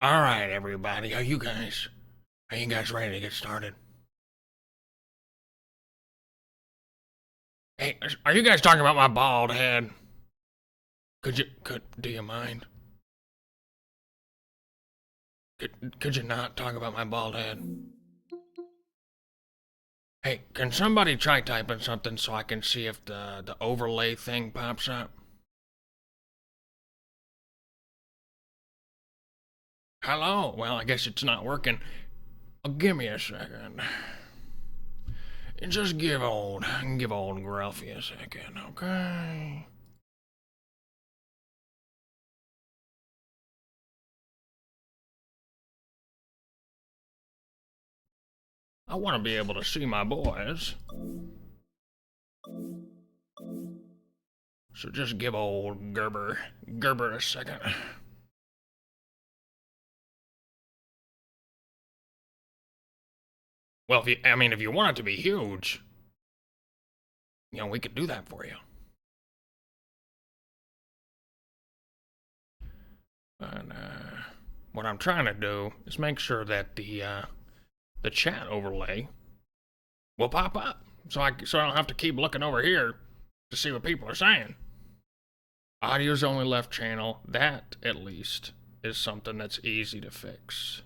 All right, everybody. Are you guys ready to get started? Hey, are you guys talking about my bald head? Do you mind? Could you not talk about my bald head? Hey, can somebody try typing something so I can see if the overlay thing pops up? Hello? Well, I guess it's not working. Give me a second. Just give old Grelfy a second, okay? I want to be able to see my boys. So just give old Gerber a second. Well, if you want it to be huge, we could do that for you. But what I'm trying to do is make sure that the chat overlay will pop up, so I don't have to keep looking over here to see what people are saying. Audio's only left channel. That, at least, is something that's easy to fix.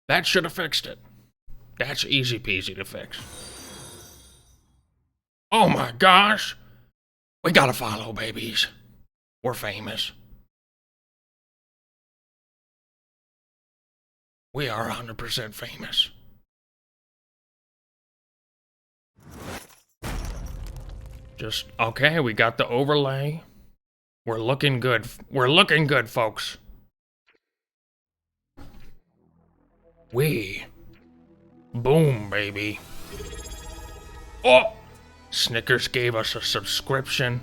That should have fixed it. That's easy peasy to fix. Oh my gosh! We gotta follow, babies. We're famous. We are 100% famous. Okay, we got the overlay. We're looking good. We're looking good, folks. Boom, baby. Oh! Snickers gave us a subscription.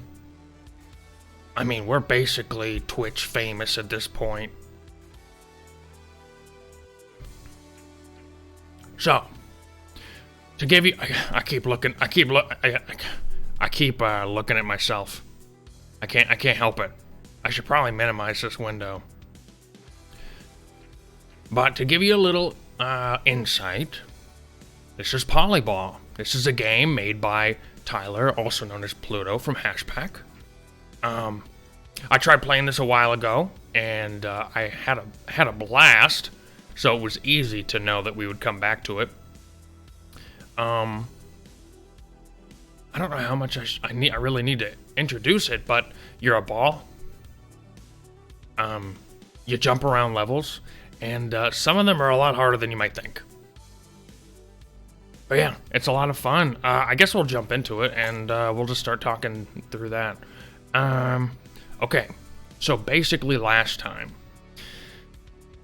I mean, we're basically Twitch famous at this point. So, to give you, I keep looking at myself. I can't help it. I should probably minimize this window. But to give you a little insight, this is Polyball. This is a game made by Tyler, also known as Pluto from Hashpack. I tried playing this a while ago, and I had a blast. So it was easy to know that we would come back to it. I don't know how much I really need to introduce it, but you're a ball. You jump around levels, and some of them are a lot harder than you might think. But yeah, it's a lot of fun. I guess we'll jump into it, and we'll just start talking through that. Okay, so basically last time,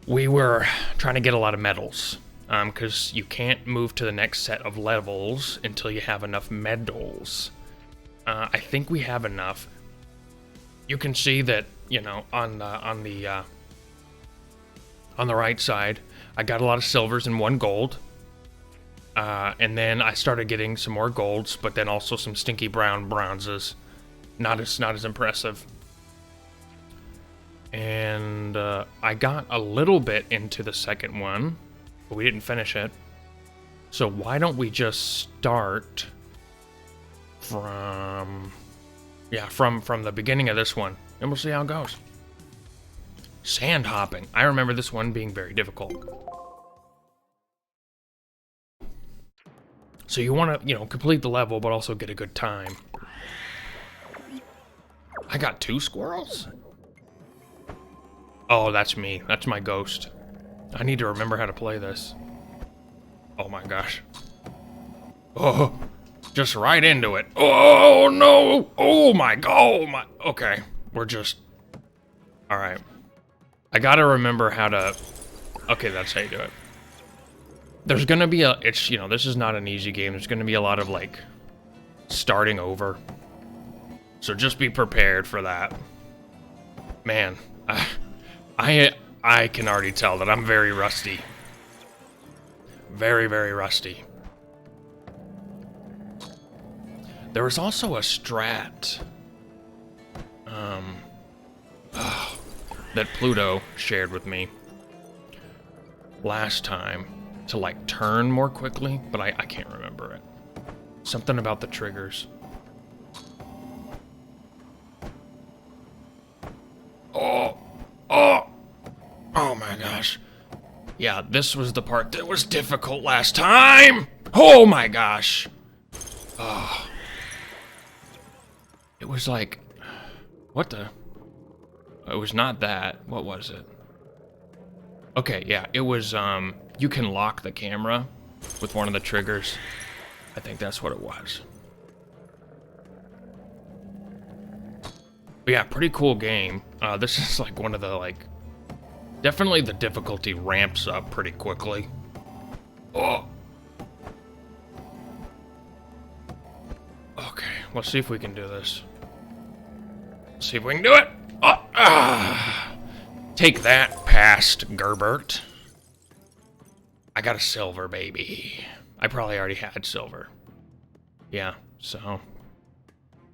we were trying to get a lot of medals, because you can't move to the next set of levels until you have enough medals. I think we have enough. You can see that, on the right side, I got a lot of silvers and 1 gold. And then I started getting some more golds, but then also some stinky brown bronzes. Not as impressive. And I got a little bit into the second one, but we didn't finish it. So why don't we just start from the beginning of this one, and we'll see how it goes. Sand hopping. I remember this one being very difficult. So you want to, complete the level, but also get a good time. I got 2 squirrels? Oh, that's me. That's my ghost. I need to remember how to play this. Oh my gosh. Oh, just right into it. Oh no! Oh my god! Okay, we're just... Alright. I gotta remember how to... Okay, that's how you do it. There's gonna be this is not an easy game. There's gonna be a lot of, starting over. So just be prepared for that. Man, I can already tell that I'm very rusty. Very, very rusty. There was also a strat that Pluto shared with me last time to like turn more quickly, but I can't remember it. Something about the triggers. Oh my gosh. Yeah, this was the part that was difficult last time. Oh my gosh. Oh. It was like, what the? It was not that. What was it? Okay, yeah, it was, you can lock the camera with one of the triggers. I think that's what it was. But yeah, pretty cool game. This is like one of the, like, definitely the difficulty ramps up pretty quickly. Oh. Okay, let's see if we can do this. Let's see if we can do it. Oh, Take that, past Gerbert. I got a silver, baby. I probably already had silver. Yeah, so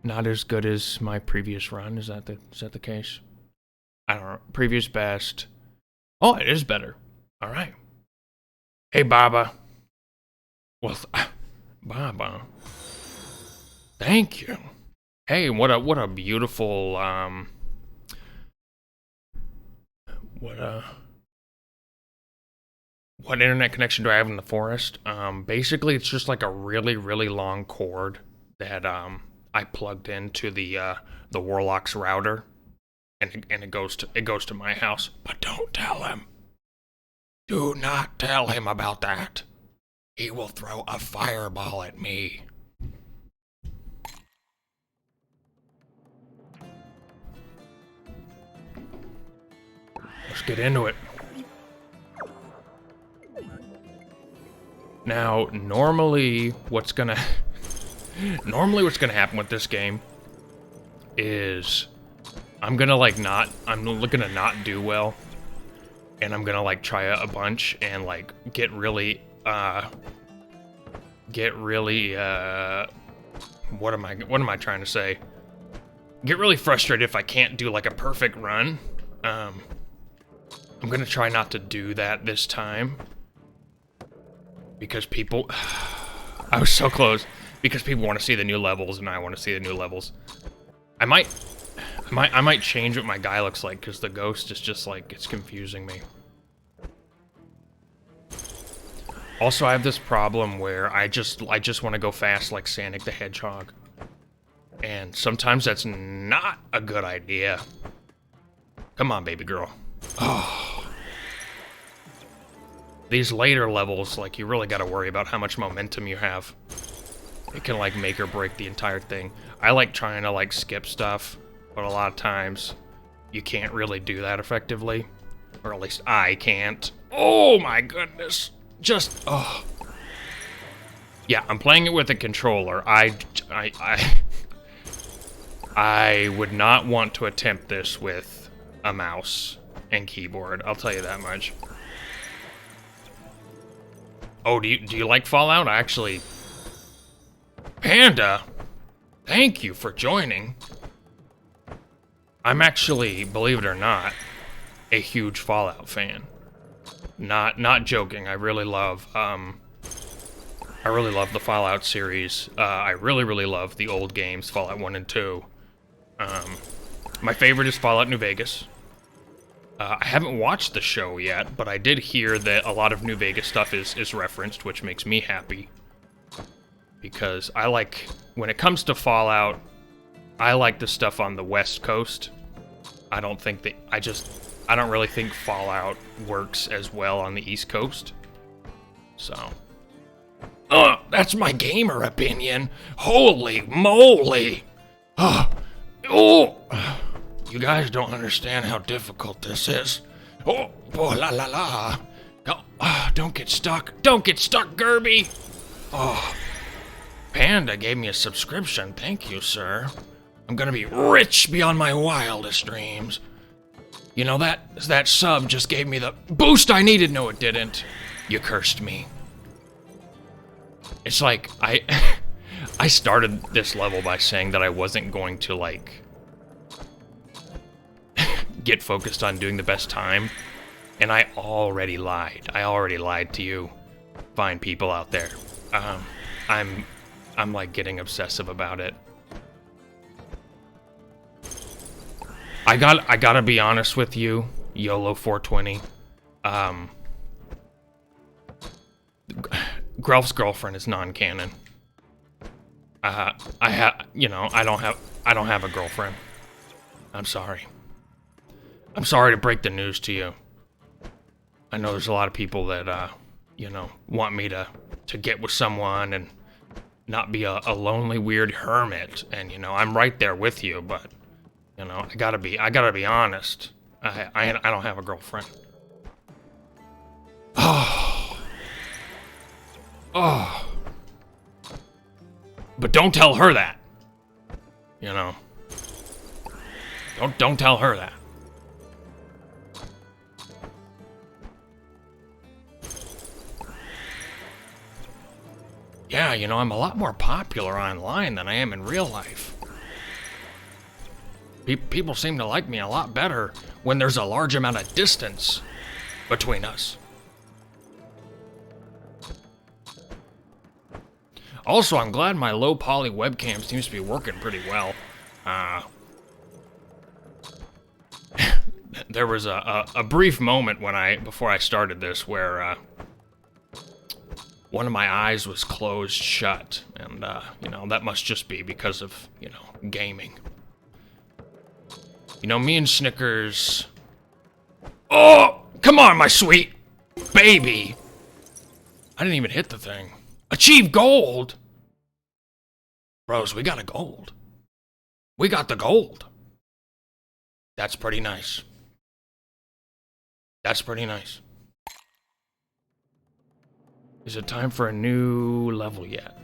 not as good as my previous run. Is that the case? I don't know. Previous best. Oh, it is better. All right. Hey, Baba. Well, Baba. Thank you. Hey, what a beautiful what internet connection do I have in the forest? Basically, it's just like a really, really long cord that I plugged into the Warlock's router, and it goes to my house. But don't tell him. Do not tell him about that. He will throw a fireball at me. Let's get into it. Now, normally what's gonna happen with this game is I'm gonna not do well, and I'm gonna like try a bunch and like get really what am I trying to say? Get really frustrated if I can't do like a perfect run. I'm gonna try not to do that this time. Because people... I was so close. Because people want to see the new levels, and I want to see the new levels. I might change what my guy looks like, because the ghost is just like, it's confusing me. Also, I have this problem where I just want to go fast like Sonic the Hedgehog. And sometimes that's not a good idea. Come on, baby girl. Oh. These later levels, like, you really gotta worry about how much momentum you have. It can, like, make or break the entire thing. I like trying to, like, skip stuff, but a lot of times you can't really do that effectively. Or at least I can't. Oh my goodness. Just, oh. Yeah, I'm playing it with a controller. I would not want to attempt this with a mouse and keyboard, I'll tell you that much. Oh, do you like Fallout? Actually, Panda, thank you for joining. I'm actually, believe it or not, a huge Fallout fan. Not joking. I really love the Fallout series. I really love the old games, Fallout 1 and 2. My favorite is Fallout New Vegas. I haven't watched the show yet, but I did hear that a lot of New Vegas stuff is referenced, which makes me happy. Because I like, when it comes to Fallout, I like the stuff on the West Coast. I don't really think Fallout works as well on the East Coast. So. That's my gamer opinion. Holy moly. Oh. You guys don't understand how difficult this is. Oh, la la la. Don't get stuck. Don't get stuck, Gerby. Oh, Panda gave me a subscription. Thank you, sir. I'm gonna be rich beyond my wildest dreams. You know, that sub just gave me the boost I needed. No, it didn't. You cursed me. It's like, I started this level by saying that I wasn't going to, like, get focused on doing the best time, and I already lied. I already lied to you, fine people out there. I'm like getting obsessive about it. I gotta be honest with you, YOLO 420. Grelf's girlfriend is non-canon. I don't have a girlfriend. I'm sorry. I'm sorry to break the news to you. I know there's a lot of people that, want me to get with someone and not be a lonely, weird hermit. And, I'm right there with you, but, I gotta be honest. I don't have a girlfriend. Oh. But don't tell her that. Don't tell her that. Yeah, I'm a lot more popular online than I am in real life. People seem to like me a lot better when there's a large amount of distance between us. Also, I'm glad my low poly webcam seems to be working pretty well. There was a brief moment before I started this where one of my eyes was closed shut, and that must just be because of gaming. Me and Snickers. Oh, come on, my sweet baby! I didn't even hit the thing. Achieve gold! Bros, we got a gold. We got the gold. That's pretty nice. That's pretty nice. Is it time for a new level yet?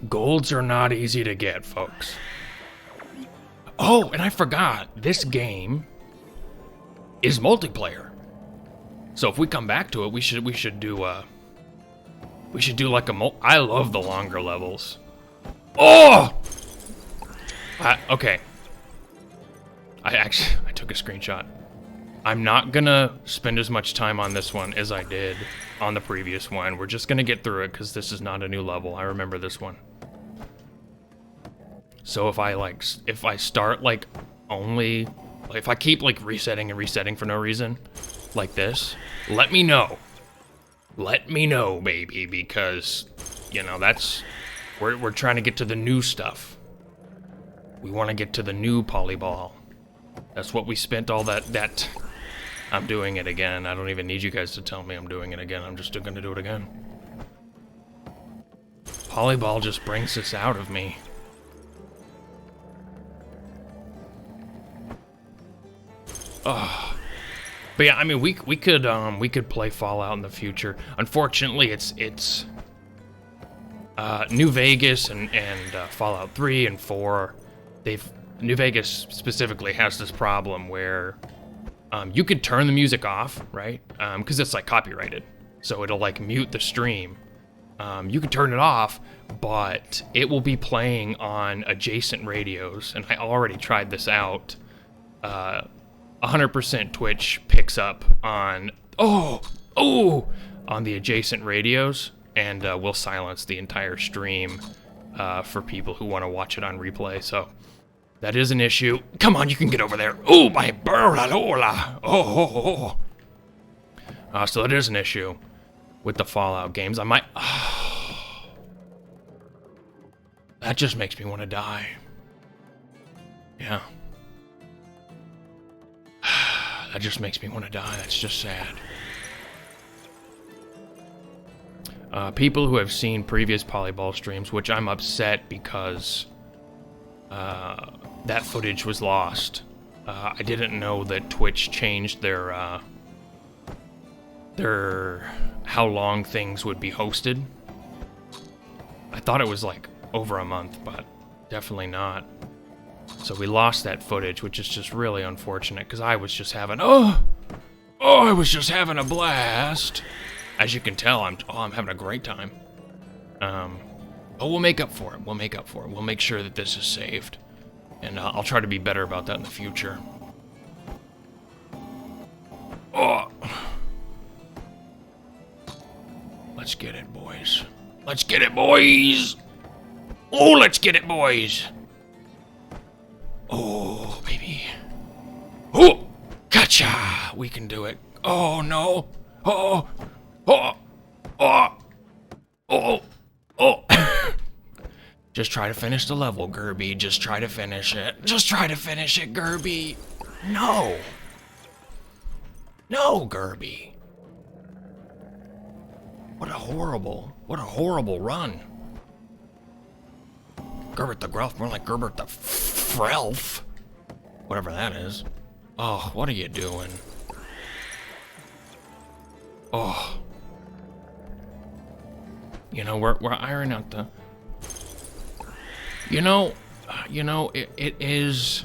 Golds are not easy to get, folks. Oh, and I forgot, this game is multiplayer. So if we come back to it, we should do like I love the longer levels. Oh! Okay. I took a screenshot. I'm not gonna spend as much time on this one as I did on the previous one. We're just gonna get through it because this is not a new level. I remember this one. So if I start like only, if I keep like resetting and resetting for no reason, like this, let me know. Let me know, baby, because that's we're trying to get to the new stuff. We want to get to the new Polyball. That's what we spent all that. I'm doing it again. I don't even need you guys to tell me I'm doing it again. I'm just gonna do it again. Polyball just brings this out of me. Oh. But yeah, I mean, we could play Fallout in the future. Unfortunately, it's New Vegas and Fallout 3 and 4. New Vegas specifically has this problem where you could turn the music off, right? Because it's like copyrighted, so it'll like mute the stream. You can turn it off, but it will be playing on adjacent radios, and I already tried this out. 100% Twitch picks up on on the adjacent radios, and will silence the entire stream for people who want to watch it on replay. So that is an issue. Come on, you can get over there. Oh, my burla. So that is an issue with the Fallout games. I might. That just makes me want to die. Yeah. That just makes me want to die. That's just sad. People who have seen previous Polyball streams, which I'm upset because that footage was lost. I didn't know that Twitch changed their how long things would be hosted. I thought it was like over a month, but definitely not. So we lost that footage, which is just really unfortunate because I was just having I was just having a blast. As you can tell, I'm having a great time. But we'll make up for it. We'll make up for it. We'll make sure that this is saved. And I'll try to be better about that in the future. Oh! Let's get it, boys. Let's get it, boys! Oh, let's get it, boys! Oh, baby. Oh! Gotcha! We can do it. Oh, no. Oh! Oh! Oh! Oh! Oh! Just try to finish the level, Gerby. Just try to finish it. Just try to finish it, Gerby. No! No, Gerby. What a horrible run. Gerbert the Grelf, more like Gerbert the Frelf. Whatever that is. Oh, what are you doing? Oh. You know, we're ironing out the... You know, it is...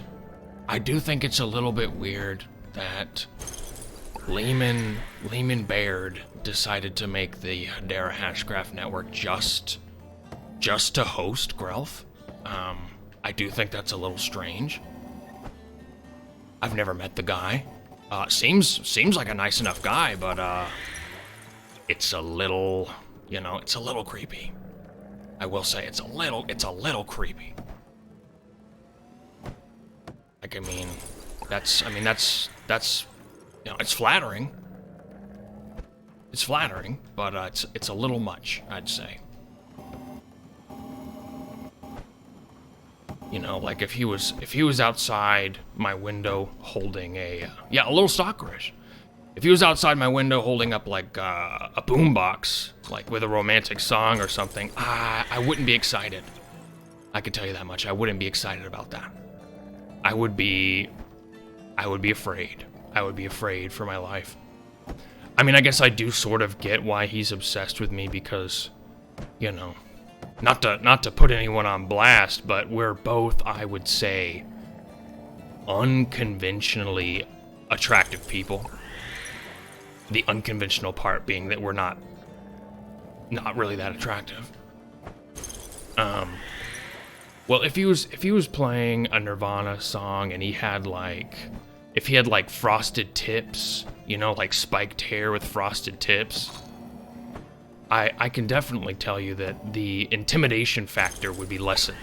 I do think it's a little bit weird that Lehman Baird decided to make the Hedera Hashgraph Network just to host Grelf. I do think that's a little strange. I've never met the guy. Seems like a nice enough guy, but it's a little, it's a little creepy. I will say it's a little creepy. Like, that's it's flattering. It's flattering, but it's a little much, I'd say. Like if he was outside my window holding a little stalkerish. If he was outside my window holding up like a boombox, like with a romantic song or something, I wouldn't be excited. I can tell you that much. I wouldn't be excited about that. I would be afraid. I would be afraid for my life. I guess I do sort of get why he's obsessed with me because, not to put anyone on blast, but we're both, I would say, unconventionally attractive people. The unconventional part being that we're not really that attractive. Well, if he was playing a Nirvana song and he had like frosted tips, like spiked hair with frosted tips, I can definitely tell you that the intimidation factor would be lessened.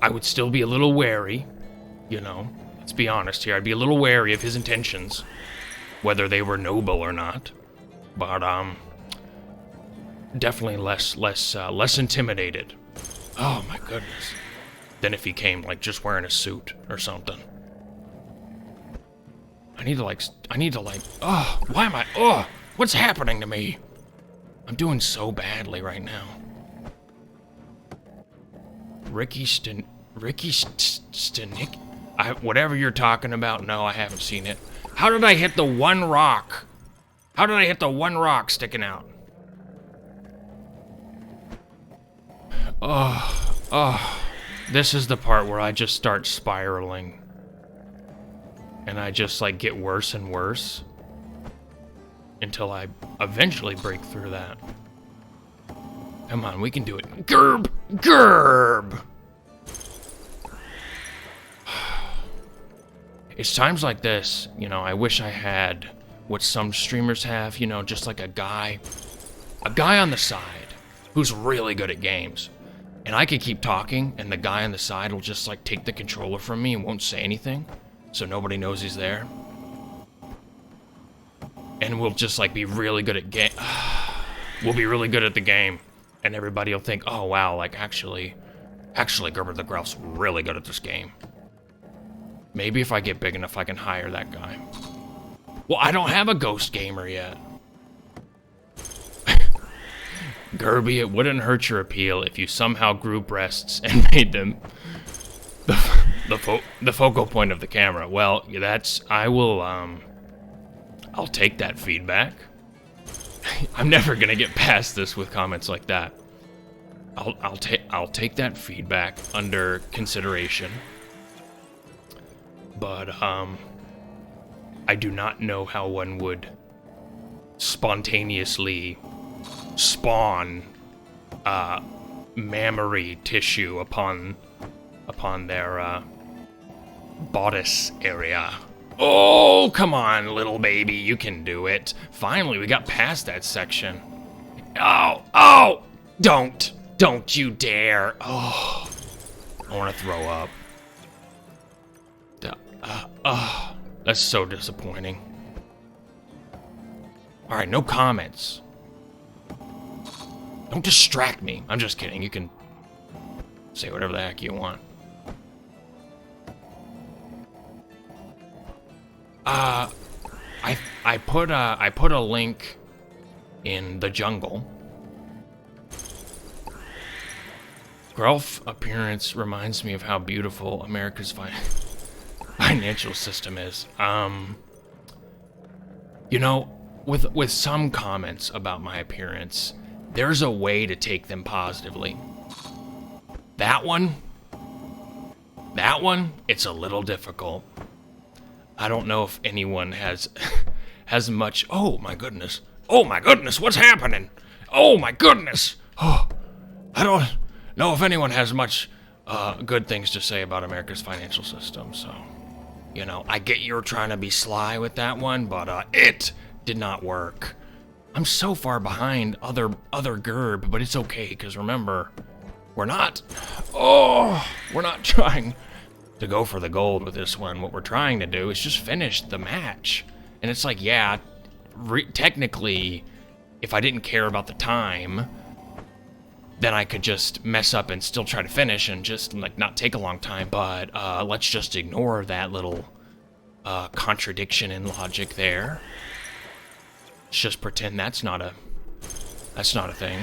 I would still be a little wary, let's be honest here. I'd be a little wary of his intentions, whether they were noble or not. But definitely less intimidated. Oh my goodness. Than if he came like just wearing a suit or something. I need to what's happening to me? I'm doing so badly right now. Ricky Stanek, whatever you're talking about, no, I haven't seen it. How did I hit the one rock? How did I hit the one rock sticking out? This is the part where I just start spiraling. And I just get worse and worse. Until I eventually break through that. Come on, we can do it. Gerb! It's times like this, I wish I had what some streamers have, just like a guy on the side who's really good at games. And I could keep talking, and the guy on the side will just take the controller from me and won't say anything, so nobody knows he's there. And we'll just be really good at game. We'll be really good at the game, and everybody will think, oh wow, actually, Gerber the Grelf's really good at this game. Maybe if I get big enough, I can hire that guy. Well, I don't have a ghost gamer yet. Gerby, it wouldn't hurt your appeal if you somehow grew breasts and made them the focal point of the camera. Well, I'll take that feedback. I'm never gonna get past this with comments like that. I'll take that feedback under consideration. But I do not know how one would spontaneously spawn mammary tissue upon their bodice area. Oh, come on, little baby, you can do it. Finally, we got past that section. Oh, don't you dare. Oh, I want to throw up. That's so disappointing. All right, no comments. Don't distract me. I'm just kidding. You can say whatever the heck you want. I put a link in the jungle. Grelf appearance reminds me of how beautiful America's financial system is. You know, with some comments about my appearance, there's a way to take them positively. That one, it's a little difficult. I don't know if anyone has much. Oh my goodness, what's happening? Oh my goodness. Oh, I don't know if anyone has much good things to say about America's financial system. So, you know, I get you're trying to be sly with that one, but it did not work. I'm so far behind other Gerb, but it's okay, because remember, we're not trying to go for the gold with this one. What we're trying to do is just finish the match. And it's like, yeah, technically, if I didn't care about the time, then I could just mess up and still try to finish and just like not take a long time. But let's just ignore that little contradiction in logic there. Let's just pretend that's not a thing.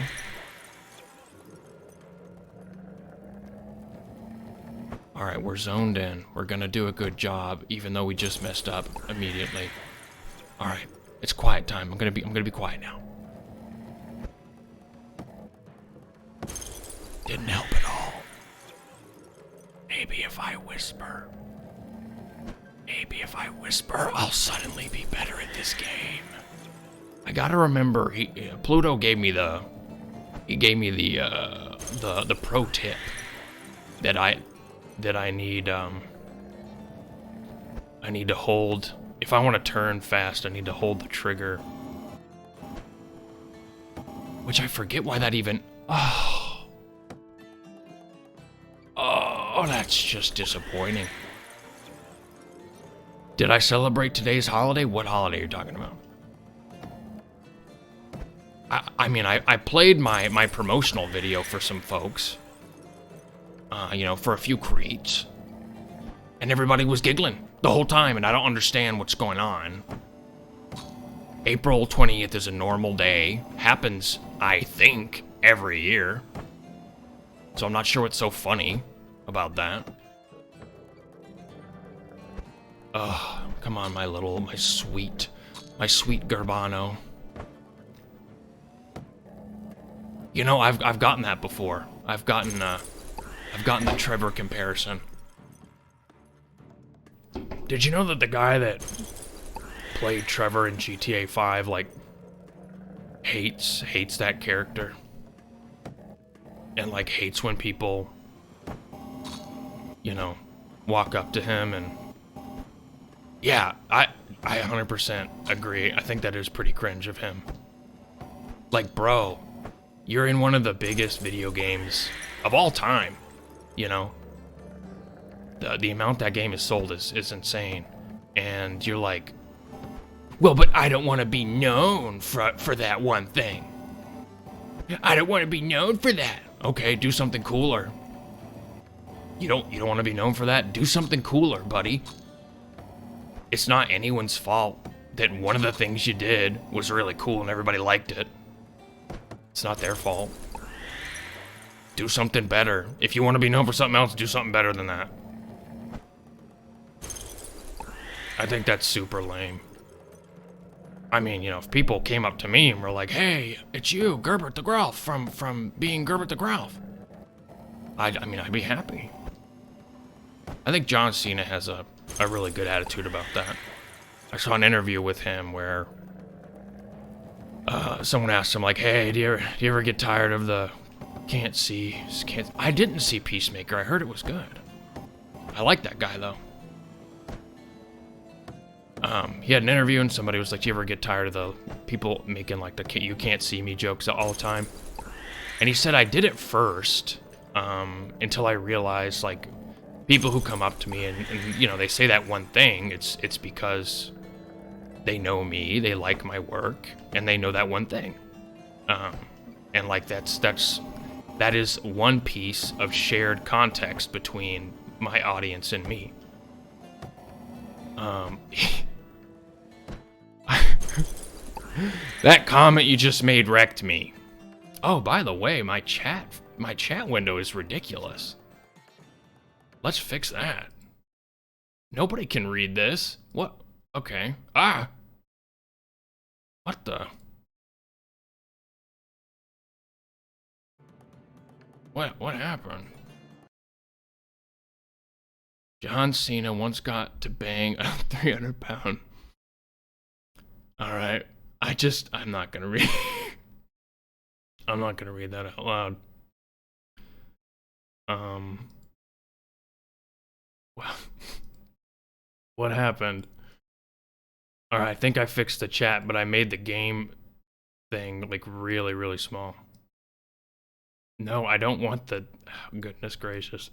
All right, we're zoned in. We're gonna do a good job, even though we just messed up immediately. All right, it's quiet time. I'm gonna be quiet now. Didn't help at all. Maybe if I whisper, I'll suddenly be better at this game. I gotta remember, Pluto gave me the pro tip that I need. I need to hold. If I want to turn fast, I need to hold the trigger. Which I forget why that even. Oh, that's just disappointing. Did I celebrate today's holiday? What holiday are you talking about? I mean, I played my promotional video for some folks. You know, for a few creeps. And everybody was giggling the whole time, and I don't understand what's going on. April 20th is a normal day. Happens, I think, every year. So I'm not sure what's so funny about that. Come on, my sweet Gerbano. You know, I've gotten that before. I've gotten the Trevor comparison. Did you know that the guy that played Trevor in GTA 5 like hates that character? And like hates when people, you know, walk up to him and yeah, I 100% agree. I think that is pretty cringe of him. Like, bro, you're in one of the biggest video games of all time, you know? The amount that game is sold is insane. And you're like, well, but I don't want to be known for that one thing. I don't want to be known for that. Okay, do something cooler. You don't want to be known for that? Do something cooler, buddy. It's not anyone's fault that one of the things you did was really cool and everybody liked it. It's not their fault. Do something better. If you want to be known for something else, do something better than that. I think that's super lame. I mean, you know, if people came up to me and were like, hey, it's you, Gerbert the Grelf, from being Gerbert the Grelf, I mean, I'd be happy. I think John Cena has a really good attitude about that. I saw an interview with him where someone asked him like, "Hey, do you ever get tired of the can't see? Can't?" I didn't see Peacemaker. I heard it was good. I like that guy though. He had an interview and somebody was like, "Do you ever get tired of the people making like the you can't see me jokes all the time?" And he said, "I did it first until I realized like people who come up to me and you know they say that one thing, it's because they know me, they like my work, and they know that one thing. And like that is one piece of shared context between my audience and me." That comment you just made wrecked me. Oh, by the way, my chat window is ridiculous. Let's fix that. Nobody can read this. What? Okay. Ah. What the? What happened? John Cena once got to bang a 300-pound. Alright. I'm not gonna read. I'm not gonna read that out loud. Well, what happened? Alright, I think I fixed the chat, but I made the game thing like really, really small. No, I don't want the... Oh, goodness gracious.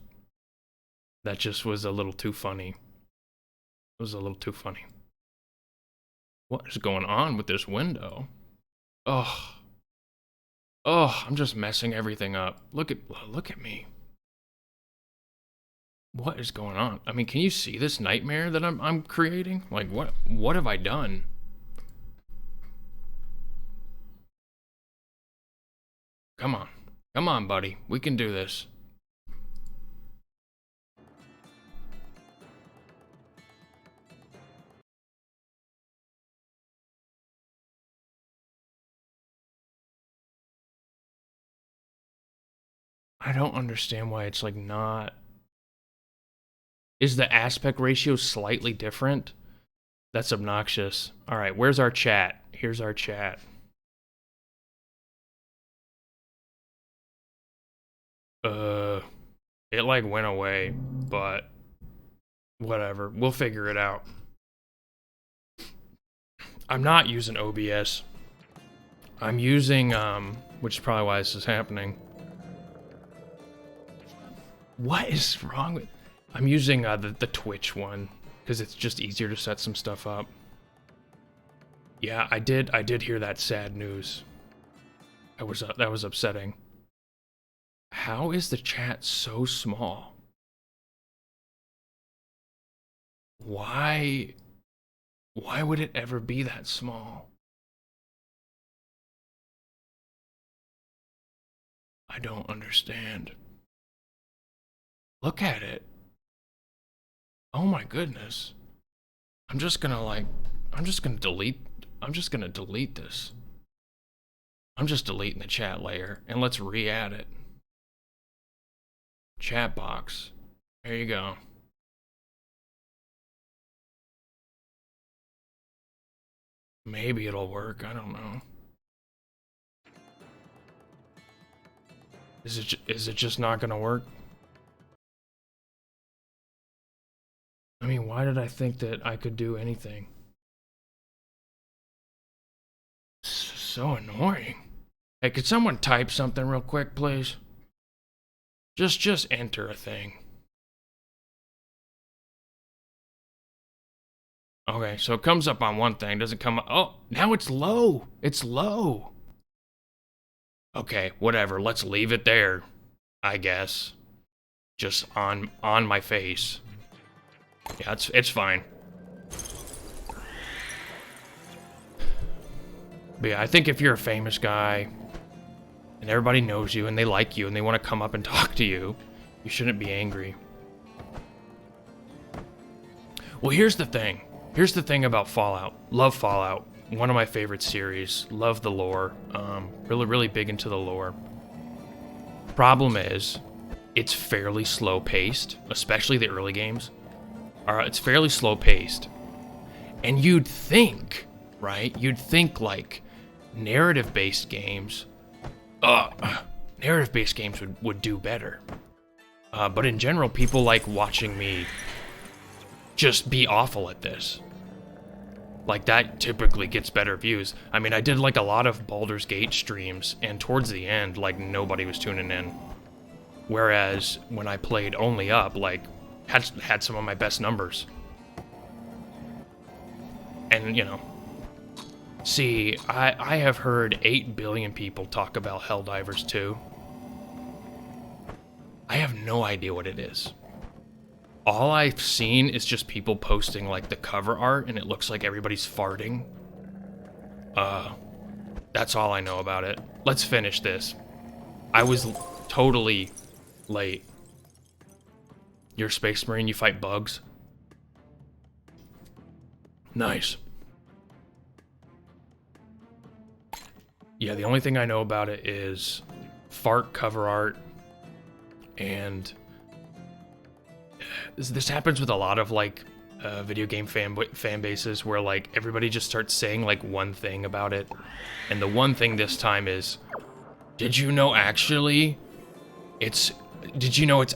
That just was a little too funny. It was a little too funny. What is going on with this window? Oh. Oh, I'm just messing everything up. Look at me. What is going on? I mean, can you see this nightmare that I'm creating? Like, what have I done? Come on. Come on, buddy. We can do this. I don't understand why it's like not... Is the aspect ratio slightly different? That's obnoxious. Alright, where's our chat? Here's our chat. It like went away, but whatever. We'll figure it out. I'm not using OBS. I'm using, which is probably why this is happening. What is wrong with... I'm using the Twitch one, because it's just easier to set some stuff up. Yeah, I did hear that sad news. That was upsetting. How is the chat so small? Why would it ever be that small? I don't understand. Look at it. Oh my goodness. I'm just gonna delete this. I'm just deleting the chat layer and let's re-add it. Chat box. There you go. Maybe it'll work, I don't know. Is it just not gonna work? I mean, why did I think that I could do anything? So annoying. Hey, could someone type something real quick, please? Just enter a thing. Okay, so it comes up on one thing, doesn't come up. Oh, now it's low. It's low. Okay, whatever. Let's leave it there, I guess. Just on my face. Yeah, it's fine. But yeah, I think if you're a famous guy and everybody knows you and they like you and they want to come up and talk to you, you shouldn't be angry. Well, here's the thing. Here's the thing about Fallout. Love Fallout. One of my favorite series. Love the lore. Really big into the lore. Problem is, it's fairly slow paced, especially the early games. It's fairly slow paced. And you'd think, right? You'd think like narrative-based games, narrative-based games would do better. But in general, people like watching me just be awful at this. Like, that typically gets better views. I mean, I did like a lot of Baldur's Gate streams, and towards the end, like, nobody was tuning in. Whereas when I played Only Up, like, had some of my best numbers. And, you know, see, I have heard 8 billion people talk about Helldivers 2. I have no idea what it is. All I've seen is just people posting, like, the cover art, and it looks like everybody's farting. That's all I know about it. Let's finish this. I was totally late. You're a Space Marine, you fight bugs? Nice. Yeah, the only thing I know about it is fart cover art, and this happens with a lot of, like, video game fan bases where, like, everybody just starts saying, like, one thing about it, and the one thing this time is, did you know it's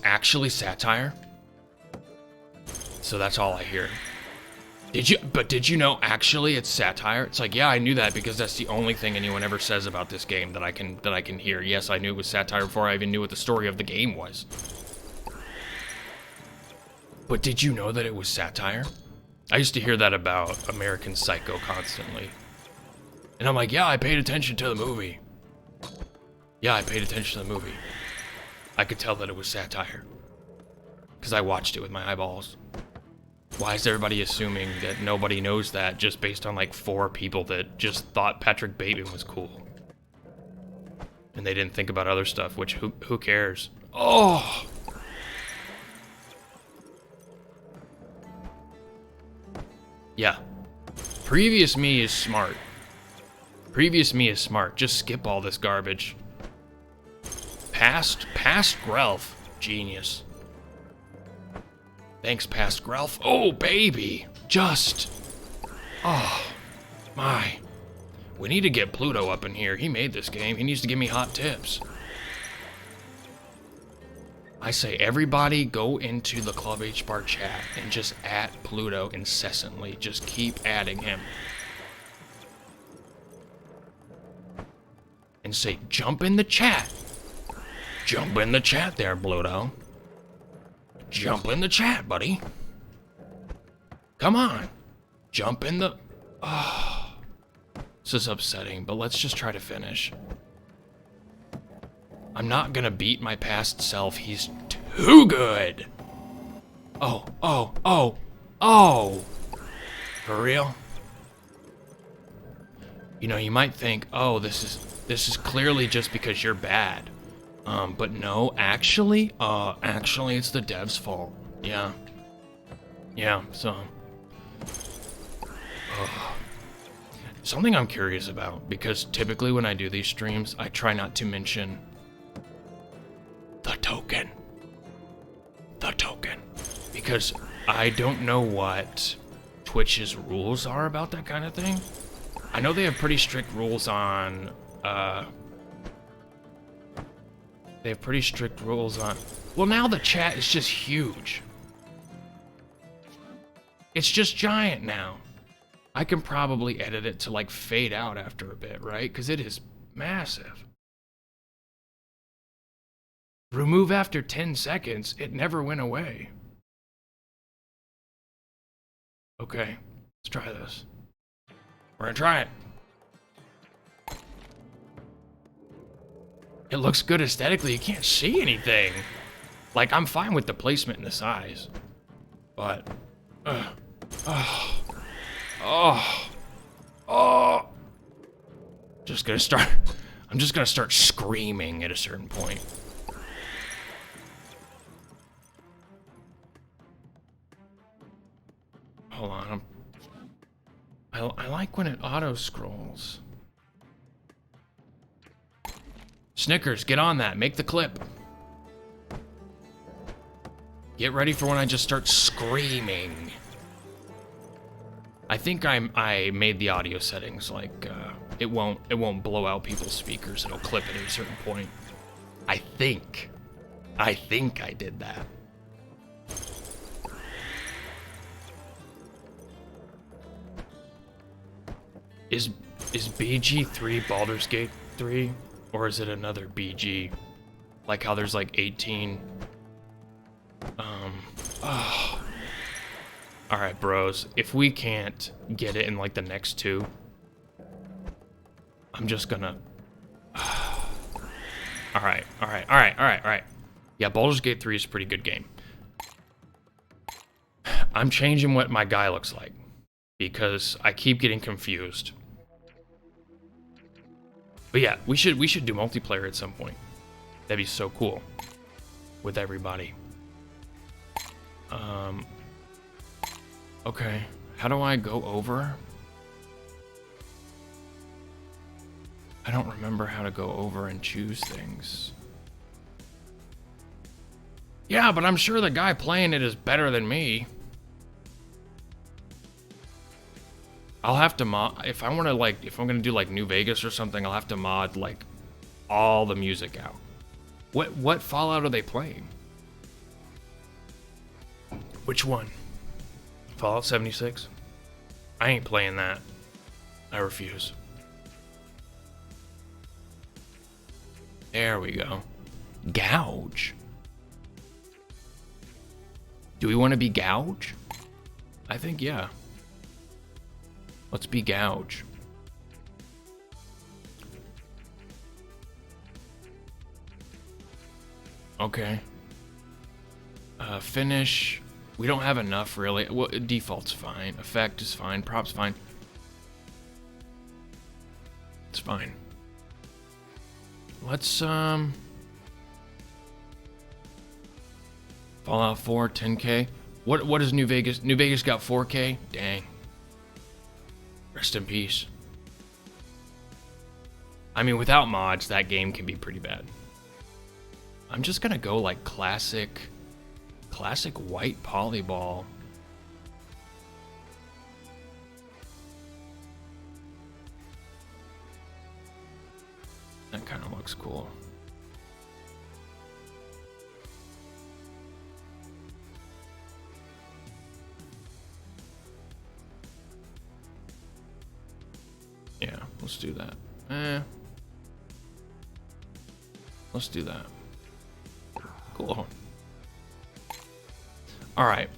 actually satire? So that's all I hear. Did you know actually it's satire? It's like, yeah, I knew that because that's the only thing anyone ever says about this game that I can hear. Yes, I knew it was satire before I even knew what the story of the game was. But did you know that it was satire? I used to hear that about American Psycho constantly. And I'm like, yeah, I paid attention to the movie. Yeah, I paid attention to the movie. I could tell that it was satire. Because I watched it with my eyeballs. Why is everybody assuming that nobody knows that just based on, like, 4 people that just thought Patrick Bateman was cool? And they didn't think about other stuff, which who cares? Oh! Yeah. Previous me is smart. Previous me is smart. Just skip all this garbage. Past Grelf. Genius. Thanks, past Grelf. Oh, baby. Just. Oh, my. We need to get Pluto up in here. He made this game. He needs to give me hot tips. I say everybody go into the Club H Bar chat and just at Pluto incessantly. Just keep adding him. And say, jump in the chat. Jump in the chat there, Pluto. Jump in the chat, buddy. Come on. Jump in the... Oh. This is upsetting, but let's just try to finish. I'm not gonna beat my past self. He's too good. Oh. For real? You know, you might think, oh, this is clearly just because you're bad. But no, actually it's the dev's fault. Yeah, so... Something I'm curious about, because typically when I do these streams, I try not to mention the token. Because I don't know what Twitch's rules are about that kind of thing. I know they have pretty strict rules on, well, now the chat is just huge. It's just giant now. I can probably edit it to, like, fade out after a bit, right? Because it is massive. Remove after 10 seconds. It never went away. Okay, let's try this. We're gonna try it. It looks good aesthetically. You can't see anything. Like, I'm fine with the placement and the size. But, I'm just gonna start screaming at a certain point. Hold on. I like when it auto-scrolls. Snickers, get on that. Make the clip. Get ready for when I just start screaming. I think I made the audio settings, like, it won't blow out people's speakers. It'll clip it at a certain point. I think I did that. Is BG3 Baldur's Gate 3, or is it another BG? Like how there's like 18. Oh. All right, bros. If we can't get it in like the next two, I'm just gonna. All right. Yeah, Baldur's Gate 3 is a pretty good game. I'm changing what my guy looks like because I keep getting confused. But yeah, we should do multiplayer at some point. That'd be so cool with everybody. Okay, how do I go over? I don't remember how to go over and choose things. Yeah, but I'm sure the guy playing it is better than me. I'll have to mod, if I want to like, if I'm gonna do like New Vegas or something, I'll have to mod like all the music out. What Fallout are they playing? Which one? Fallout 76? I ain't playing that. I refuse. There we go. Gouge. Do we want to be Gouge? I think, yeah. Let's be Gouge. Okay. Finish. We don't have enough, really. Well, default's fine. Effect is fine. Prop's fine. It's fine. Let's, Fallout 4, 10K. What is New Vegas? New Vegas got 4K? Dang. Rest in peace. I mean, without mods, that game can be pretty bad. I'm just gonna go like classic white polyball. That kind of looks cool. Yeah, let's do that. Let's do that. Cool. All right.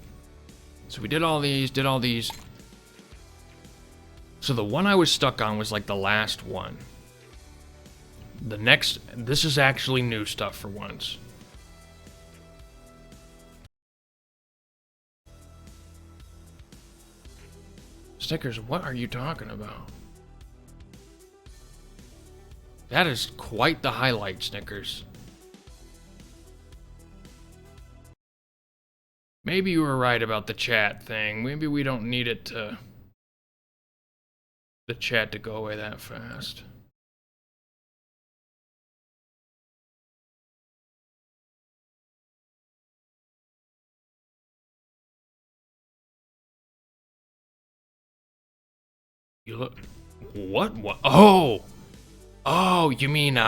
So we did all these, So the one I was stuck on was like the last one. The next, this is actually new stuff for once. Snickers, what are you talking about? That is quite the highlight, Snickers. Maybe you were right about the chat thing. Maybe we don't need it to... the chat to go away that fast. You look... What? Oh! Oh, you mean,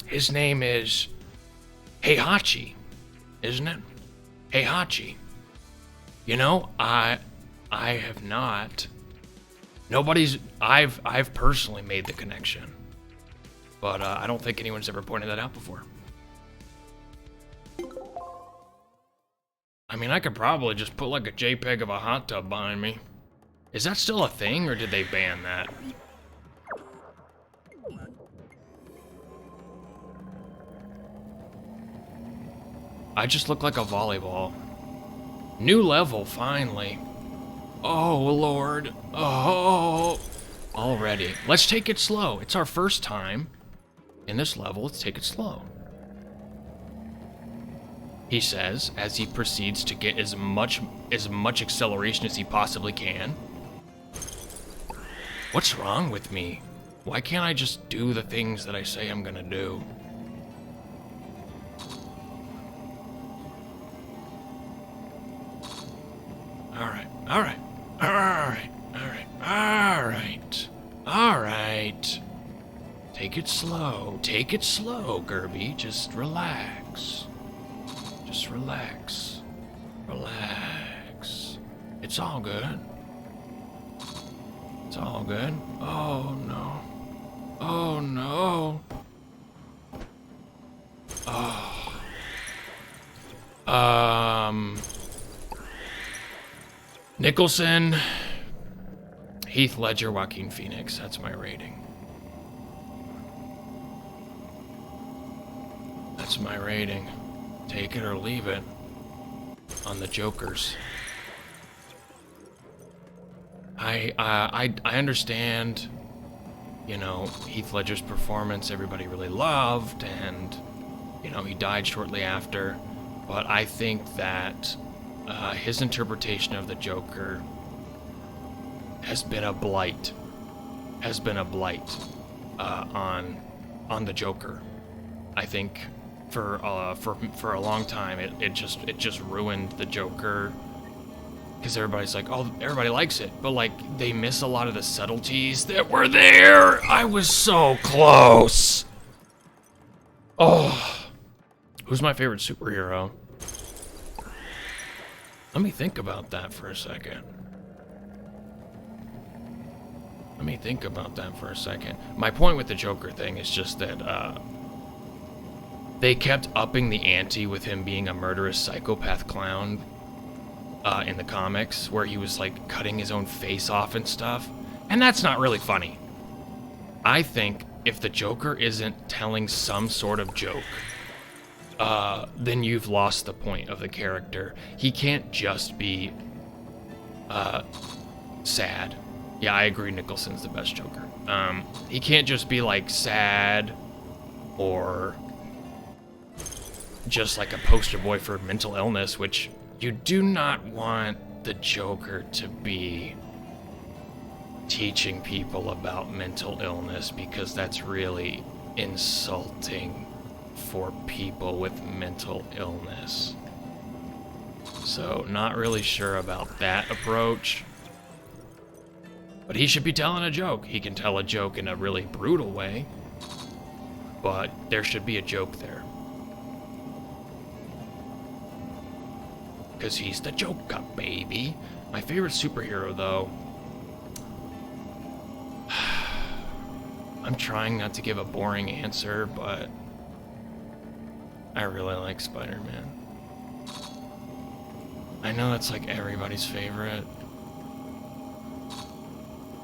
his name is... Heihachi, isn't it? Heihachi. You know, I have not... I've personally made the connection. But, I don't think anyone's ever pointed that out before. I mean, I could probably just put like a JPEG of a hot tub behind me. Is that still a thing, or did they ban that? I just look like a volleyball. New level, finally. Oh, Lord. Oh. Already. Let's take it slow. It's our first time in this level. Let's take it slow. He says, as he proceeds to get as much acceleration as he possibly can. What's wrong with me? Why can't I just do the things that I say I'm gonna do? Alright. Take it slow, Gerby. Just relax. Just relax. Relax. It's all good. It's all good. Oh no. Oh no. Oh. Nicholson, Heath Ledger, Joaquin Phoenix. That's my rating. That's my rating. Take it or leave it on the Jokers. I understand, you know, Heath Ledger's performance everybody really loved, and, you know, he died shortly after, but I think that his interpretation of the Joker has been a blight. On the Joker. I think for a long time it just ruined the Joker, because everybody's like, oh, everybody likes it, but like they miss a lot of the subtleties that were there. I was so close. Oh, who's my favorite superhero? Let me think about that for a second. My point with the Joker thing is just that they kept upping the ante with him being a murderous psychopath clown in the comics, where he was like cutting his own face off and stuff, and that's not really funny. I think if the Joker isn't telling some sort of joke, then you've lost the point of the character. He can't just be sad. Yeah, I agree, Nicholson's the best Joker. He can't just be like sad or just like a poster boy for mental illness, which you do not want the Joker to be teaching people about mental illness, because that's really insulting for people with mental illness. So, not really sure about that approach. But he should be telling a joke. He can tell a joke in a really brutal way, but there should be a joke there. Because he's the Joker, baby. My favorite superhero, though, I'm trying not to give a boring answer, but I really like Spider-Man. I know that's like everybody's favorite,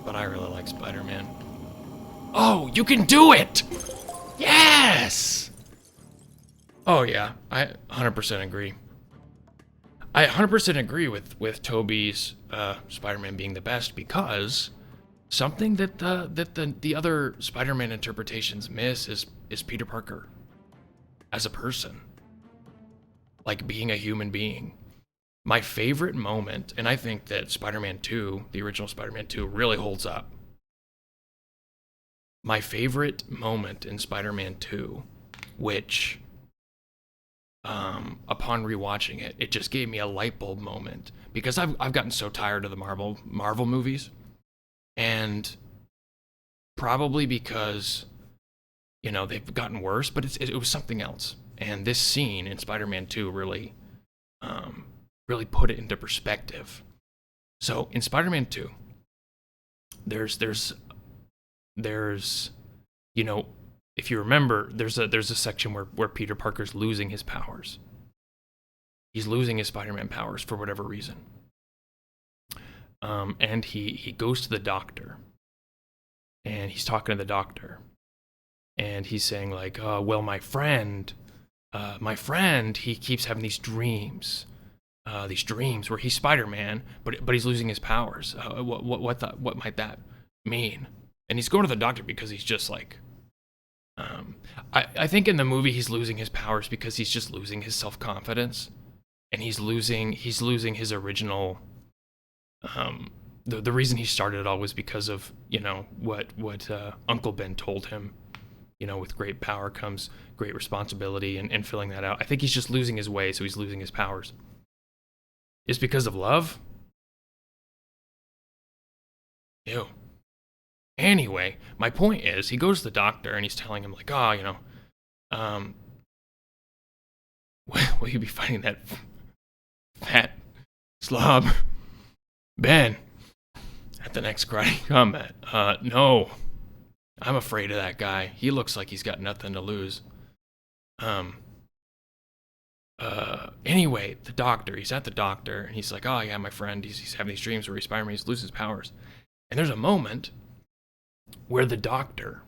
but I really like Spider-Man. Oh, you can do it! Yes! Oh yeah, I 100% agree. I 100% agree with Tobey's Spider-Man being the best, because something that the other Spider-Man interpretations miss is Peter Parker as a person, like being a human being. My favorite moment, and I think that Spider-Man 2, the original Spider-Man 2, really holds up. My favorite moment in Spider-Man 2, which, upon rewatching it, it just gave me a light bulb moment, because I've gotten so tired of the Marvel movies, and probably because, you know, they've gotten worse, but it was something else. And this scene in Spider-Man 2 really put it into perspective. So in Spider-Man 2, there's you know, if you remember, there's a section where Peter Parker's losing his powers. He's losing his Spider-Man powers for whatever reason. And he goes to the doctor, and he's talking to the doctor, and he's saying like, well, my friend, he keeps having these dreams where he's Spider-Man, but he's losing his powers. What might that mean? And he's going to the doctor because he's just like, I think in the movie he's losing his powers because he's just losing his self-confidence, and he's losing his original. The reason he started it all was because of, you know, what Uncle Ben told him. You know, with great power comes great responsibility, and filling that out. I think he's just losing his way, so he's losing his powers. Is because of love? Ew. Anyway, my point is, he goes to the doctor and he's telling him like, oh, will you be fighting that fat slob Ben at the next karate combat? No. I'm afraid of that guy. He looks like he's got nothing to lose. Anyway, he's at the doctor, and he's like, oh yeah, my friend, he's having these dreams where Spider-Man loses his powers. And there's a moment where the doctor,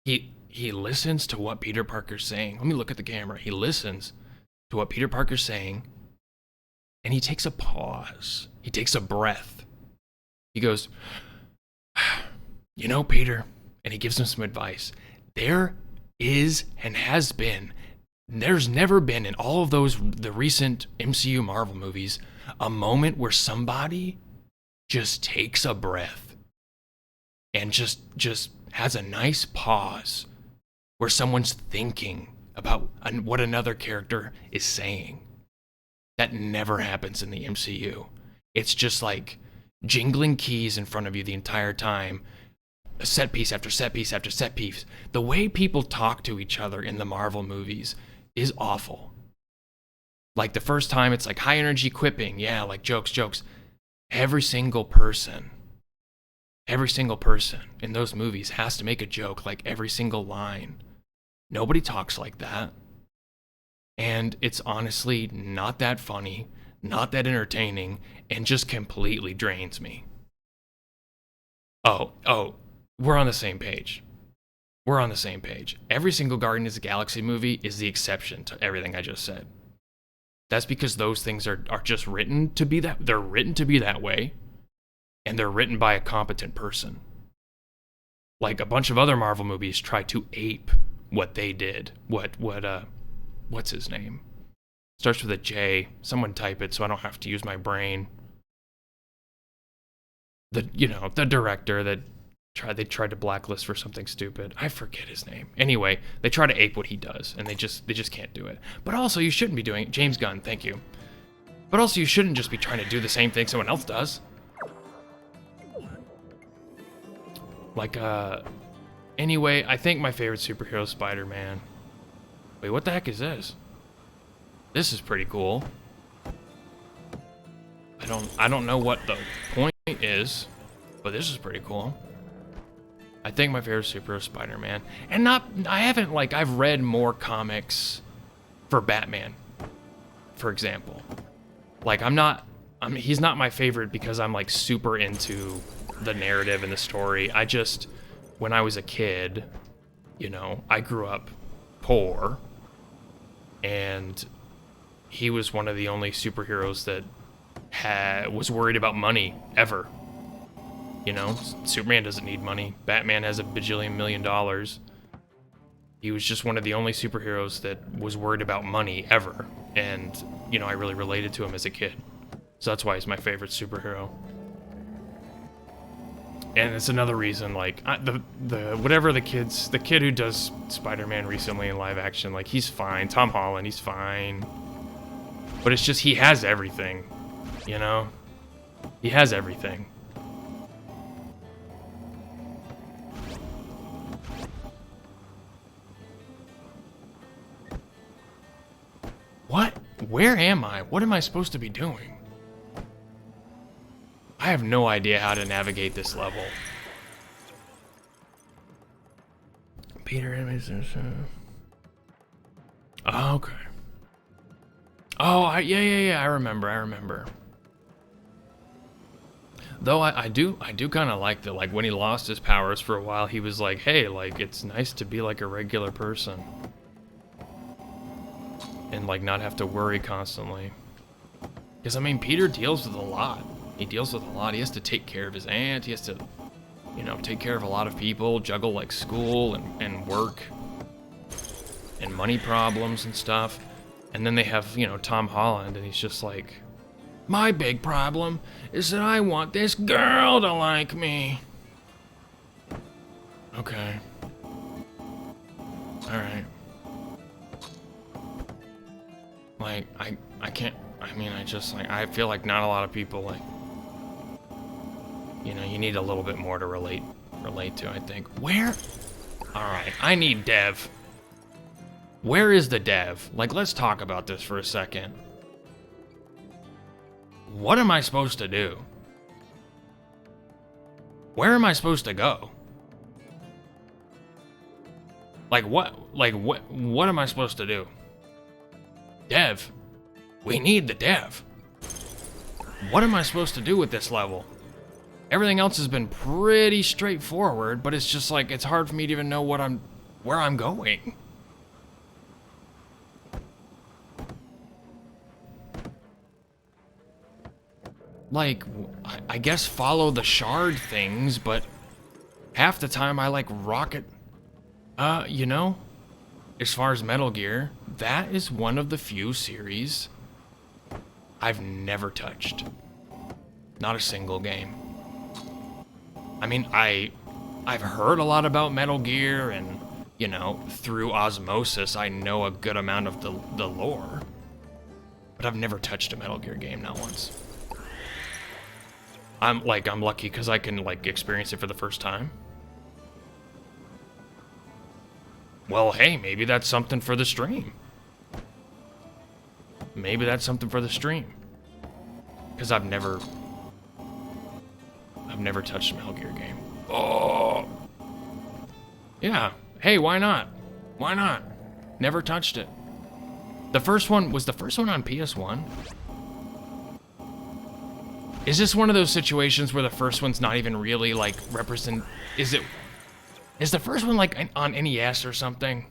he listens to what Peter Parker's saying. Let me look at the camera. He listens to what Peter Parker's saying, and he takes a pause. He takes a breath. He goes, Peter, and he gives him some advice. There is and has been, there's never been in all of the recent MCU Marvel movies, a moment where somebody just takes a breath and just has a nice pause where someone's thinking about what another character is saying. That never happens in the MCU. It's just like jingling keys in front of you the entire time. Set piece after set piece after set piece. The way people talk to each other in the Marvel movies is awful. Like the first time it's like high energy quipping. Yeah, like jokes. Every single person in those movies has to make a joke like every single line. Nobody talks like that. And it's honestly not that funny, not that entertaining, and just completely drains me. Oh, we're on the same page. Every single Guardians of the Galaxy movie is the exception to everything I just said. That's because those things are just written to be that. They're written to be that way, and they're written by a competent person. Like a bunch of other Marvel movies try to ape what they did. What's his name? Starts with a J. Someone type it so I don't have to use my brain. The director that they tried to blacklist for something stupid. I forget his name. Anyway, they try to ape what he does, and they just can't do it. But also, you shouldn't be doing it. James Gunn, thank you. But also, you shouldn't just be trying to do the same thing someone else does. Like, anyway, I think my favorite superhero is Spider-Man. Wait, what the heck is this? This is pretty cool. I don't know what the point is, but this is pretty cool. I think my favorite superhero is Spider-Man. And I've read more comics for Batman, for example. Like, he's not my favorite because I'm like super into the narrative and the story. When I was a kid, I grew up poor, and he was one of the only superheroes that was worried about money ever. Superman doesn't need money. Batman has $1 bajillion. He was just one of the only superheroes that was worried about money ever. And, I really related to him as a kid. So that's why he's my favorite superhero. And it's another reason, like, the kid who does Spider-Man recently in live action, like, he's fine. Tom Holland, he's fine. But it's just, he has everything, He has everything. What? Where am I? What am I supposed to be doing? I have no idea how to navigate this level. Peter Oh, okay. Oh, yeah, I remember. Though I do kind of like that, like when he lost his powers for a while, he was like, hey, like, it's nice to be like a regular person. And like not have to worry constantly. Because Peter deals with a lot. He has to take care of his aunt. He has to, take care of a lot of people, juggle like school and work and money problems and stuff. And then they have, Tom Holland, and he's just like, my big problem is that I want this girl to like me. Okay. Alright. Like, I can't, I feel like not a lot of people, like, you need a little bit more to relate relate to, I think. Where? Alright, I need dev. Where is the dev? Like, let's talk about this for a second. What am I supposed to do? Where am I supposed to go? Like, what am I supposed to do? Dev. We need the dev. What am I supposed to do with this level? Everything else has been pretty straightforward, but it's just like, it's hard for me to even know where I'm going. Like, I guess follow the shard things, but half the time I like rocket. You know, as far as Metal Gear, that is one of the few series I've never touched. Not a single game. I mean, I've heard a lot about Metal Gear, and, you know, through osmosis, I know a good amount of the lore. But I've never touched a Metal Gear game, not once. I'm lucky because I can, like, experience it for the first time. Well, hey, maybe that's something for the stream. Maybe that's something for the stream. Because I've never touched a Metal Gear game. Oh! Yeah. Hey, why not? Why not? Never touched it. The first one, was the first one on PS1? Is this one of those situations where the first one's not even really, like, is the first one, like, on NES or something?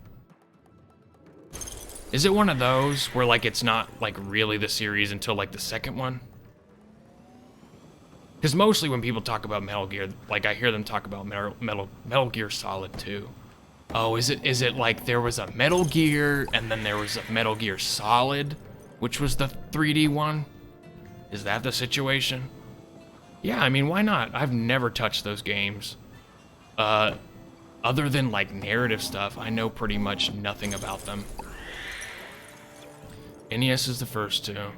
Is it one of those where, like, it's not, like, really the series until, like, the second one? Because mostly when people talk about Metal Gear, like, I hear them talk about Metal Gear Solid 2. Oh, is it like there was a Metal Gear, and then there was a Metal Gear Solid, which was the 3D one? Is that the situation? Yeah, I mean, why not? I've never touched those games. Other than, like, narrative stuff, I know pretty much nothing about them. NES is the first two.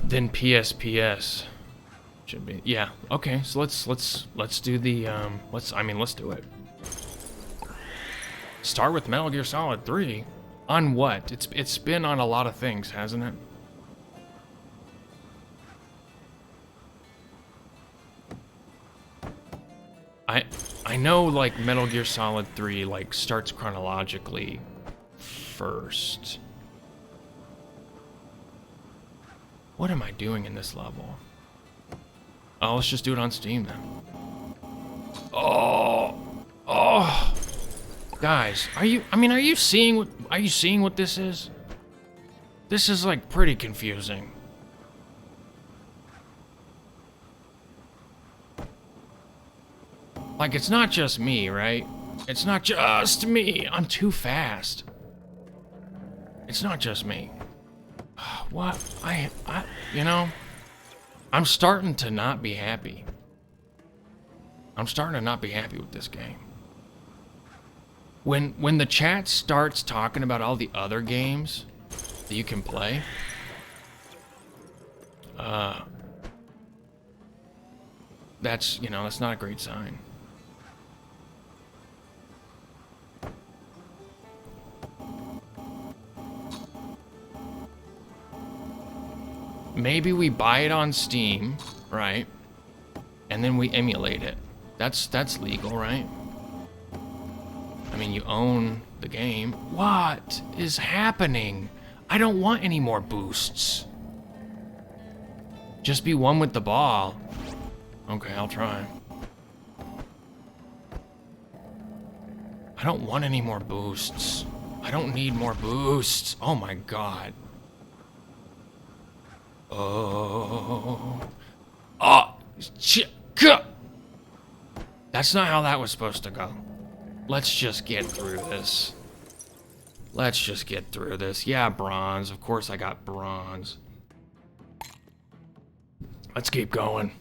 Then PSPS. Should be, yeah, okay, so let's do the, let's do it. Start with Metal Gear Solid 3. On what? It's been on a lot of things, hasn't it? I know, like, Metal Gear Solid 3, like, starts chronologically first. What am I doing in this level? Oh, let's just do it on Steam then. Oh, guys, are you seeing what this is? This is, like, pretty confusing. Like, it's not just me, right? It's not just me. I'm too fast. It's not just me. What? You know, I'm starting to not be happy. I'm starting to not be happy with this game. When the chat starts talking about all the other games that you can play, that's, you know, that's not a great sign. Maybe we buy it on Steam, right? And then we emulate it. That's legal, right? I mean, you own the game. What is happening? I don't want any more boosts. Just be one with the ball. Okay, I'll try. I don't want any more boosts. I don't need more boosts. Oh my god. Oh. Oh. That's not how that was supposed to go. Let's just get through this. Let's just get through this. Yeah, bronze. Of course I got bronze. Let's keep going.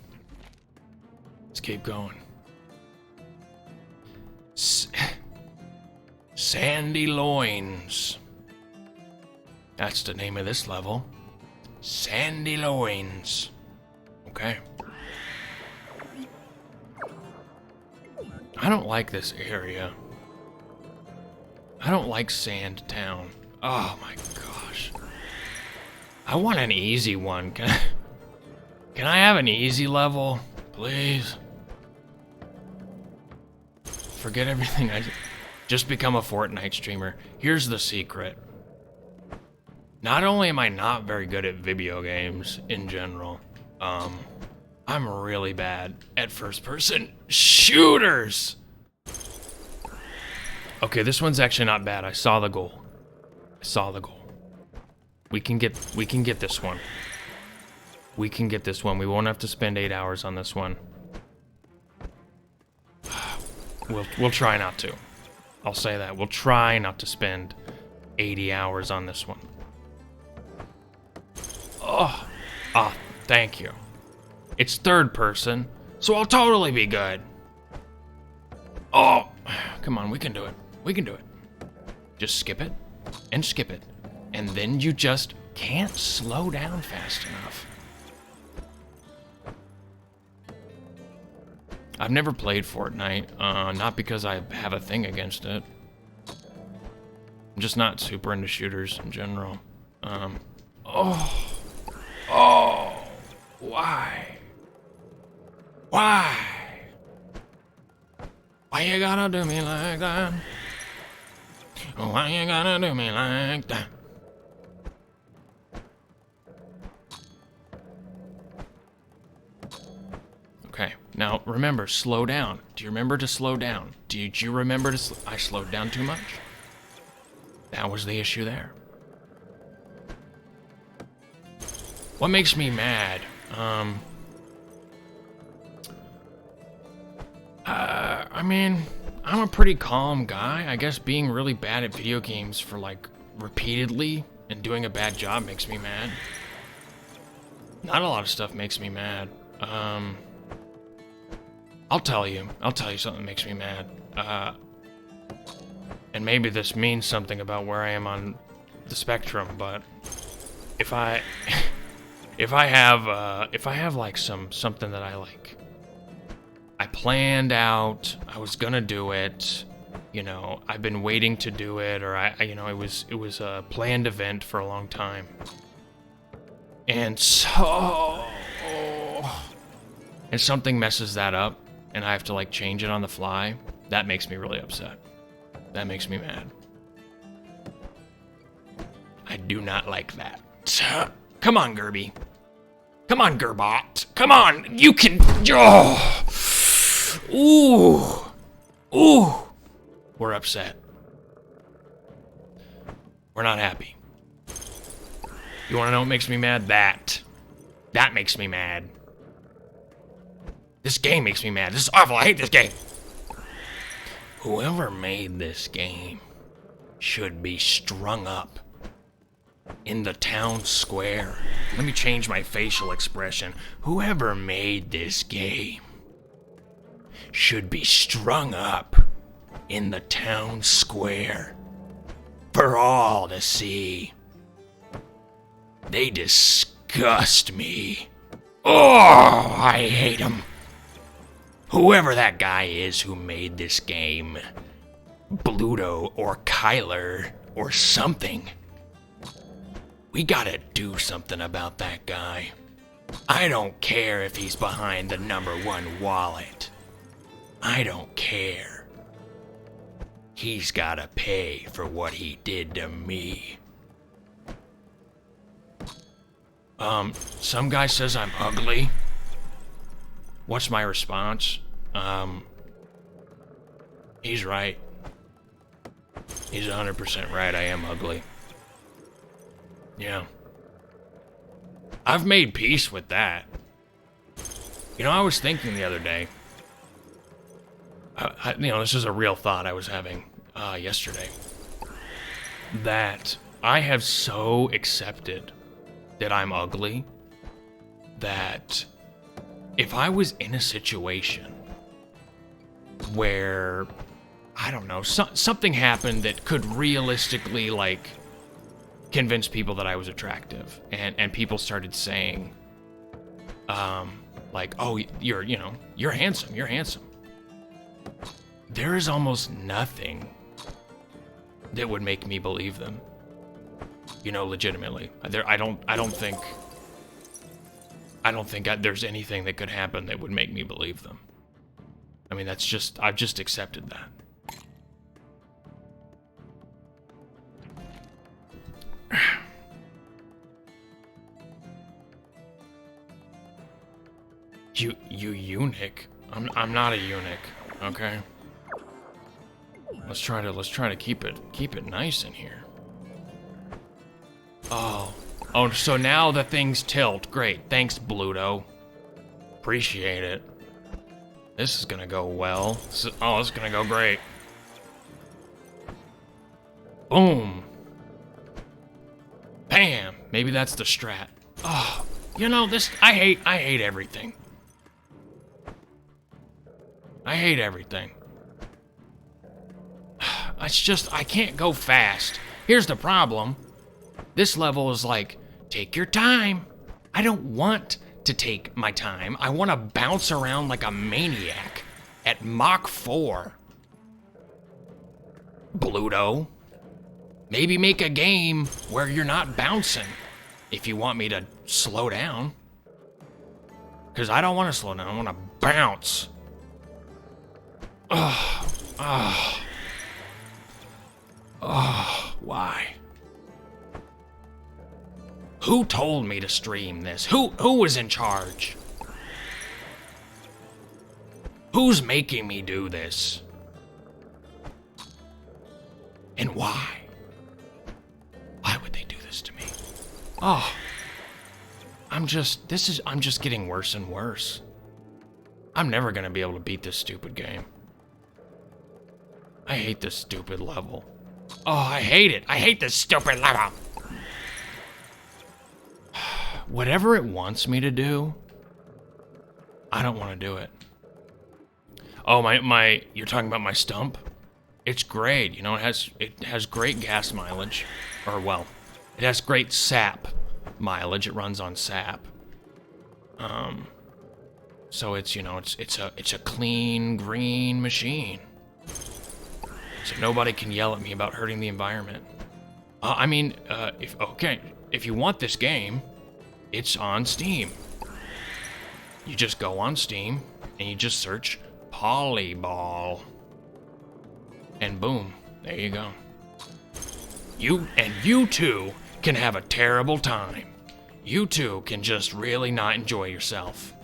Let's keep going. Sandy Loins. That's the name of this level. Sandy Loins. Okay. I don't like this area. I don't like Sand Town. Oh my gosh. I want an easy one. Can I have an easy level, please? Forget everything just become a Fortnite streamer. Here's the secret. Not only am I not very good at video games in general, I'm really bad at first-person shooters. Okay, this one's actually not bad. I saw the goal. We can get this one. We can get this one. We won't have to spend 8 hours on this one. We'll try not to. I'll say that. We'll try not to spend 80 hours on this one. Oh, thank you. It's third person, so I'll totally be good. Oh, come on, we can do it. We can do it. Just skip it, and skip it. And then you just can't slow down fast enough. I've never played Fortnite, not because I have a thing against it. I'm just not super into shooters in general. Why? Why? Why you gotta do me like that? Why you gotta do me like that? Okay, now remember, slow down. Do you remember to slow down? Did you remember to I slowed down too much? That was the issue there. What makes me mad? I mean, I'm a pretty calm guy. I guess being really bad at video games for like repeatedly and doing a bad job makes me mad. Not a lot of stuff makes me mad. I'll tell you something that makes me mad. And maybe this means something about where I am on the spectrum, but if I have like something that I like, I planned out, I was gonna do it, you know, I've been waiting to do it, or it was a planned event for a long time. And something messes that up, and I have to like change it on the fly. That makes me really upset. That makes me mad. I do not like that. Come on, Gerby. Come on, Gerbot. Come on, you can. Oh. Ooh. We're upset. We're not happy. You wanna know what makes me mad? That makes me mad. This game makes me mad. This is awful. I hate this game. Whoever made this game should be strung up in the town square. Let me change my facial expression. Whoever made this game should be strung up in the town square for all to see. They disgust me. Oh, I hate them. Whoever that guy is who made this game, Bluto or Kyler or something, we gotta do something about that guy. I don't care if he's behind the #1 wallet. I don't care. He's gotta pay for what he did to me. Some guy says I'm ugly. What's my response? He's right. He's 100% right, I am ugly. Yeah. I've made peace with that. You know, I was thinking the other day, this is a real thought I was having yesterday, that I have so accepted that I'm ugly that if I was in a situation where, I don't know, something happened that could realistically, like, convince people that I was attractive, and people started saying, like, oh, you're handsome, there is almost nothing that would make me believe them. You know, legitimately. I don't think there's anything that could happen that would make me believe them. I mean, I've just accepted that. You eunuch. I'm not a eunuch, okay? Let's try to keep it nice in here. Oh, so now the things tilt. Great, thanks, Bluto. Appreciate it. This is gonna go well. This is gonna go great. Boom. Bam. Maybe that's the strat. Oh, you know this. I hate everything. I hate everything. It's just, I can't go fast. Here's the problem. This level is like, take your time. I don't want to take my time. I want to bounce around like a maniac at Mach 4. Bluto. Maybe make a game where you're not bouncing if you want me to slow down. Because I don't want to slow down. I want to bounce. Why? Who told me to stream this? Who was in charge? Who's making me do this? And why? Why would they do this to me? Oh, I'm just getting worse and worse. I'm never gonna be able to beat this stupid game. I hate this stupid level. Oh, I hate it. I hate this stupid level. Whatever it wants me to do, I don't want to do it. Oh, you're talking about my stump? It's great. You know, it has great gas mileage. Or, well, it has great sap mileage. It runs on sap. So it's, you know, it's a clean, green machine. So nobody can yell at me about hurting the environment. If you want this game, it's on Steam. You just go on Steam and you just search Polyball. And boom, there you go. You too can have a terrible time. You too can just really not enjoy yourself.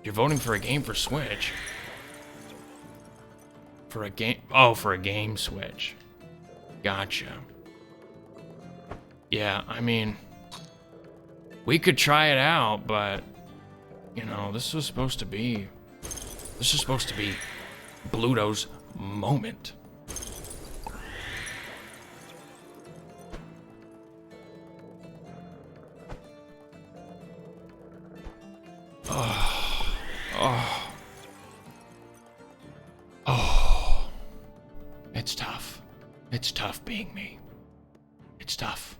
You're voting for a game for Switch. For a game Switch. Gotcha. Yeah, I mean, we could try it out, but, you know, this is supposed to be Bluto's moment. It's tough. It's tough being me. It's tough.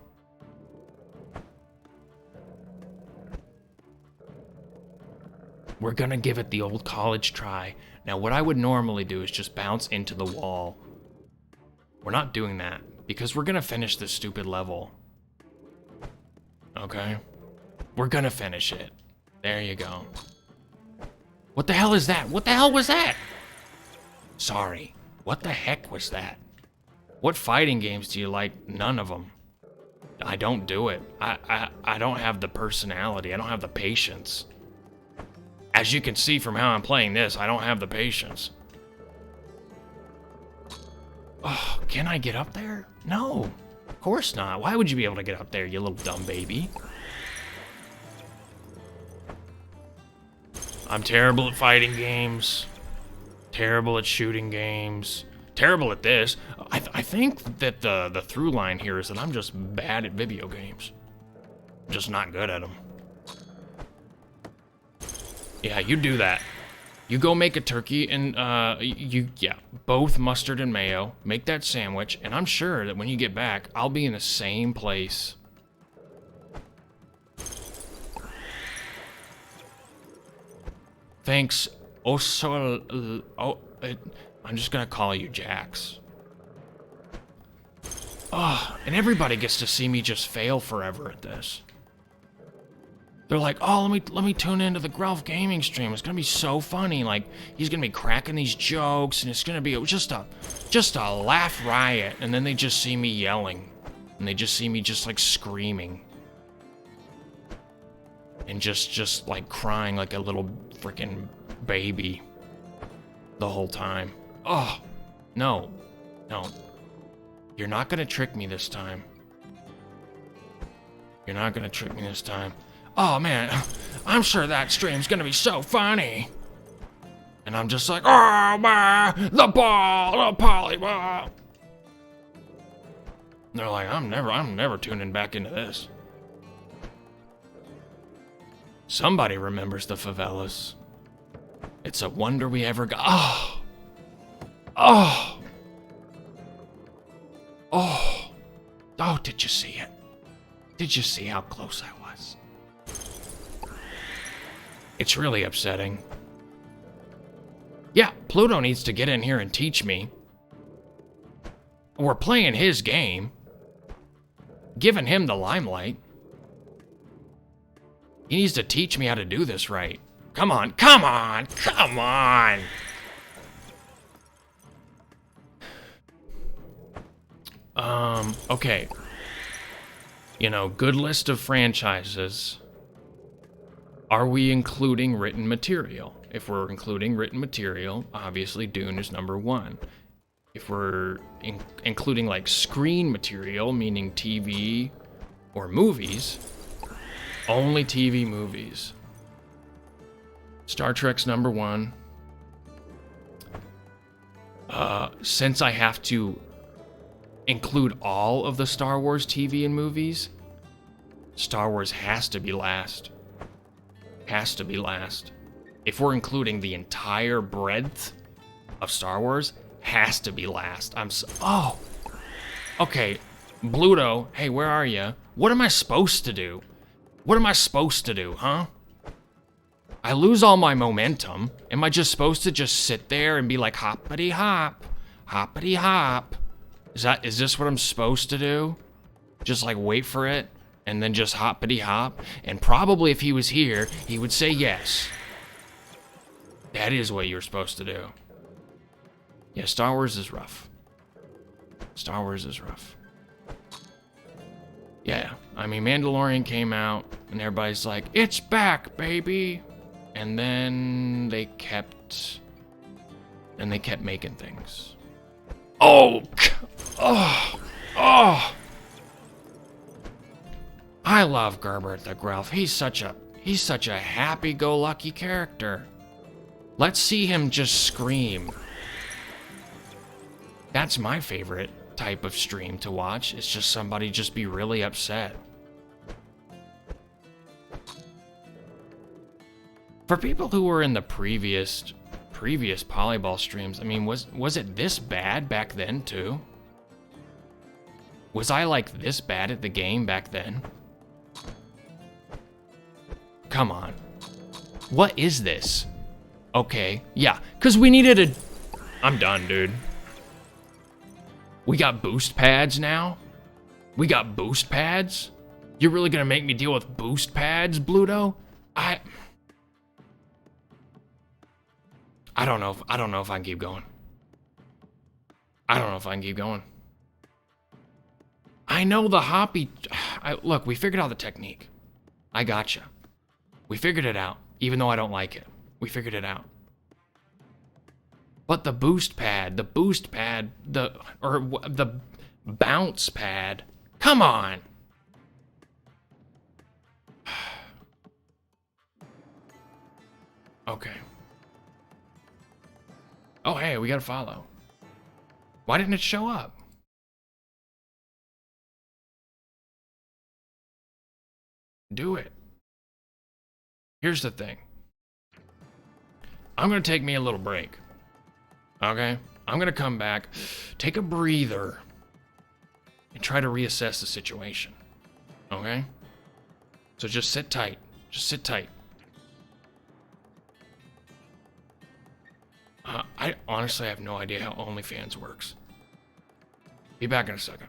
We're gonna give it the old college try. Now, what I would normally do is just bounce into the wall. We're not doing that because we're gonna finish this stupid level. Okay? We're gonna finish it. There you go. What the hell is that? What the hell was that? Sorry. What the heck was that? What fighting games do you like? None of them. I don't do it. I don't have the personality. I don't have the patience. As you can see from how I'm playing this, I don't have the patience. Oh, can I get up there? No, of course not. Why would you be able to get up there, you little dumb baby? I'm terrible at fighting games. Terrible at shooting games. Terrible at this. I think that the through line here is that I'm just bad at video games. I'm just not good at them. Yeah, you do that. You go make a turkey and, both mustard and mayo. Make that sandwich, and I'm sure that when you get back, I'll be in the same place. Thanks, I'm just gonna call you Jax. Oh, and everybody gets to see me just fail forever at this. They're like, oh, let me tune into the Grelf gaming stream. It's gonna be so funny. Like, he's gonna be cracking these jokes, and it's gonna be just a laugh riot. And then they just see me yelling, and they just see me just like screaming, and just like crying like a little freaking baby the whole time. Oh, no. You're not gonna trick me this time. You're not gonna trick me this time. Oh man, I'm sure that stream's gonna be so funny. And I'm just like, oh man, the polyball. And they're like, I'm never tuning back into this. Somebody remembers the favelas. It's a wonder we ever got. Oh, did you see it? Did you see how close I was? It's really upsetting. Yeah, Pluto needs to get in here and teach me. We're playing his game. Giving him the limelight. He needs to teach me how to do this right. Come on. Okay. You know, good list of franchises. Are we including written material? If we're including written material, obviously Dune is number 1. If we're including like screen material, meaning TV or movies, only TV movies. Star Trek's number 1. Since I have to include all of the Star Wars TV and movies, Star Wars has to be last. Has to be last. If we're including the entire breadth of Star Wars, has to be last. Okay, Bluto, hey, where are you? What am I supposed to do? Huh? I lose all my momentum. Am I just supposed to just sit there and be like hoppity hop, hoppity hop? Is this what I'm supposed to do? Just like wait for it and then just hoppity hop? And probably if he was here, he would say yes. That is what you're supposed to do. Yeah, Star Wars is rough. Yeah, I mean, Mandalorian came out and everybody's like, it's back, baby. And then they kept making things. Oh! I love Gerbert the Grelf. He's such a happy-go-lucky character. Let's see him just scream. That's my favorite type of stream to watch. It's just somebody just be really upset. For people who were in the previous Polyball streams, I mean, was it this bad back then too? Was I like this bad at the game back then? Come on. What is this? Okay, yeah, because we needed a... I'm done, dude. We got boost pads now? We got boost pads? You're really gonna make me deal with boost pads, Bluto? I don't know if I can keep going. I know the hoppy... Look, we figured out the technique. I gotcha. We figured it out, even though I don't like it. We figured it out. But the boost pad, the bounce pad, come on. Okay. Oh, hey, we gotta follow. Why didn't it show up? Do it. Here's the thing. I'm gonna take me a little break. Okay? I'm gonna come back, take a breather, and try to reassess the situation. Okay? So just sit tight. Just sit tight. I honestly have no idea how OnlyFans works. Be back in a second.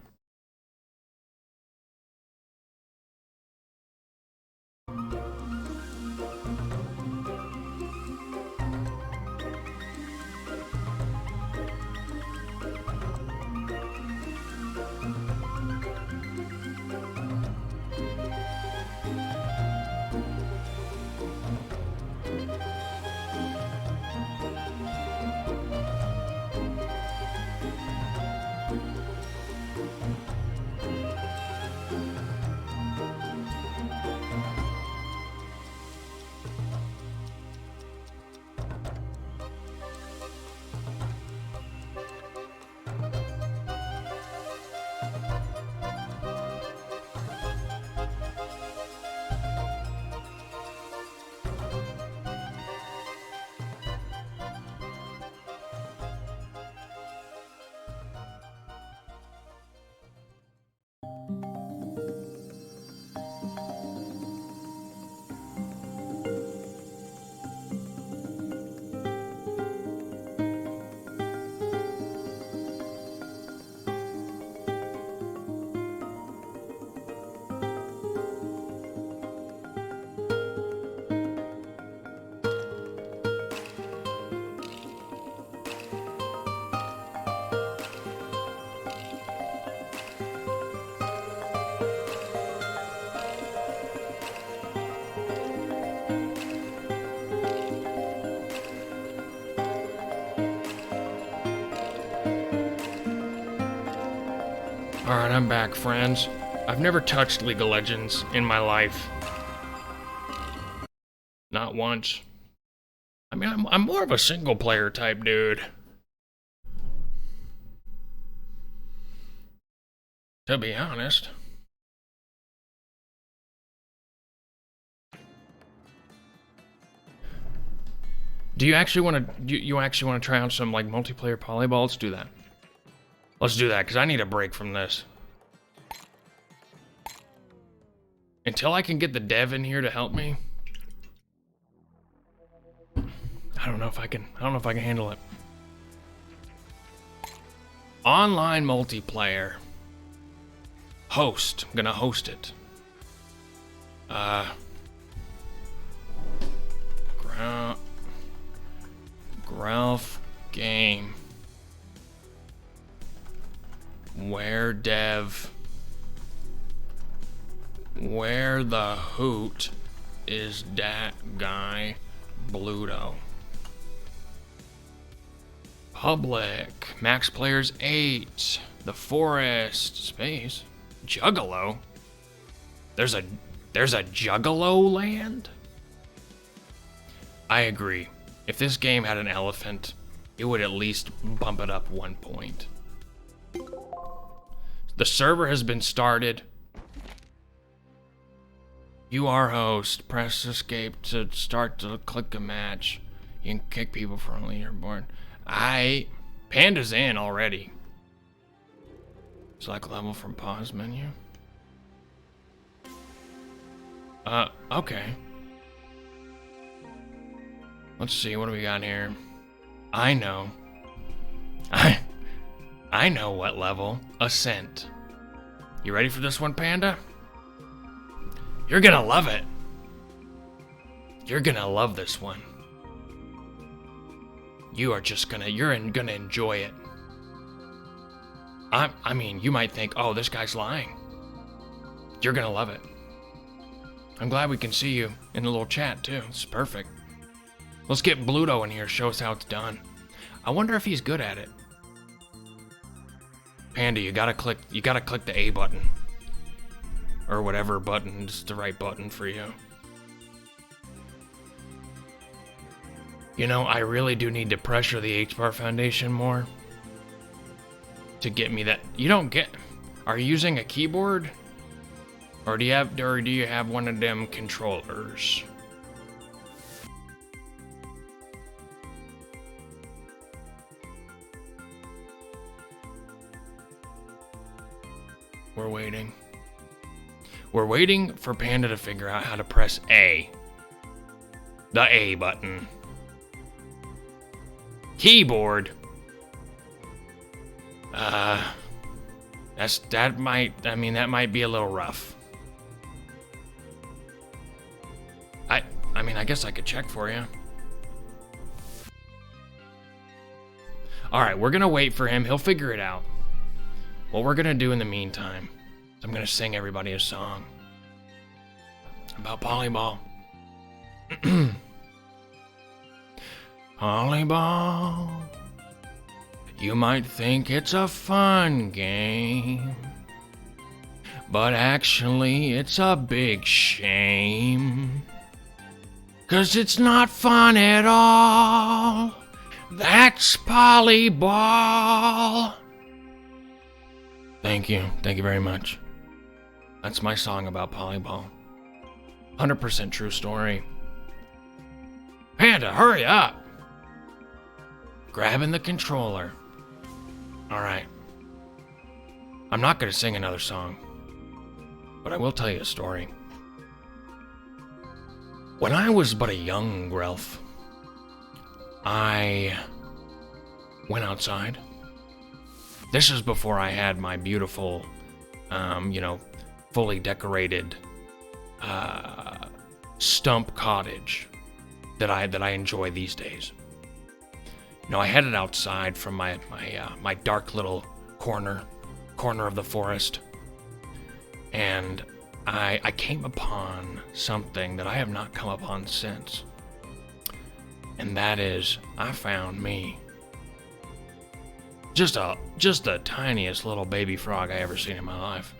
Alright, I'm back, friends. I've never touched League of Legends in my life. Not once. I mean, I'm more of a single player type dude. To be honest. Do you actually want to? You actually want to try out some like multiplayer polyball? Let's do that. Let's do that because I need a break from this. Until I can get the dev in here to help me, I don't know if I can. I don't know if I can handle it. Online multiplayer. Host. I'm gonna host it. Grelf game. Where dev? Where the hoot is that guy Bluto? Public. Max players 8. The forest. Space. Juggalo? There's a Juggalo land? I agree. If this game had an elephant, it would at least bump it up 1 point. The server has been started. You are host. Press escape to start to click a match. You can kick people from the leaderboard. Panda's in already. Select level from pause menu. Okay. Let's see, what do we got here? I know. I know what level. Ascent. You ready for this one, Panda? You're gonna love it. You're gonna love this one. You're gonna enjoy it. I mean, you might think, oh, this guy's lying. You're gonna love it. I'm glad we can see you in the little chat, too. It's perfect. Let's get Bluto in here, show us how it's done. I wonder if he's good at it. Panda, you gotta click the A button. Or whatever button is the right button for you. You know, I really do need to pressure the H-Bar Foundation more. To get me that. You don't get. Are you using a keyboard? Or do you have one of them controllers? We're waiting. We're waiting for Panda to figure out how to press A. The A button. Keyboard. That might be a little rough. I guess I could check for you. Alright, we're gonna wait for him. He'll figure it out. What we're gonna do in the meantime is I'm gonna sing everybody a song about Polyball. Polyball, you might think it's a fun game, but actually it's a big shame. 'Cause it's not fun at all. That's Polyball. Thank you very much. That's my song about Polyball. 100% true story. Panda, hurry up! Grabbing the controller. Alright. I'm not gonna sing another song, but I will tell you a story. When I was but a young Grelf, I went outside. This is before I had my beautiful, fully decorated stump cottage that I enjoy these days. I headed outside from my dark little corner of the forest, and I came upon something that I have not come upon since. And that is, I found me just the tiniest little baby frog I ever seen in my life.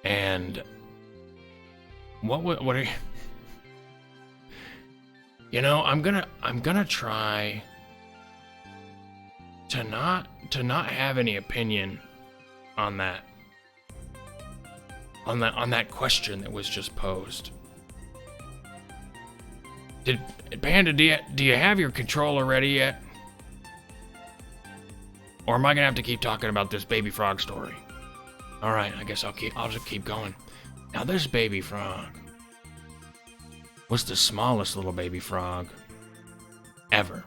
And what are you? I'm gonna try to not have any opinion on that question that was just posed. Panda, do you have your controller ready yet? Or am I gonna have to keep talking about this baby frog story? All right, I guess I'll just keep going. Now, this baby frog was the smallest little baby frog ever,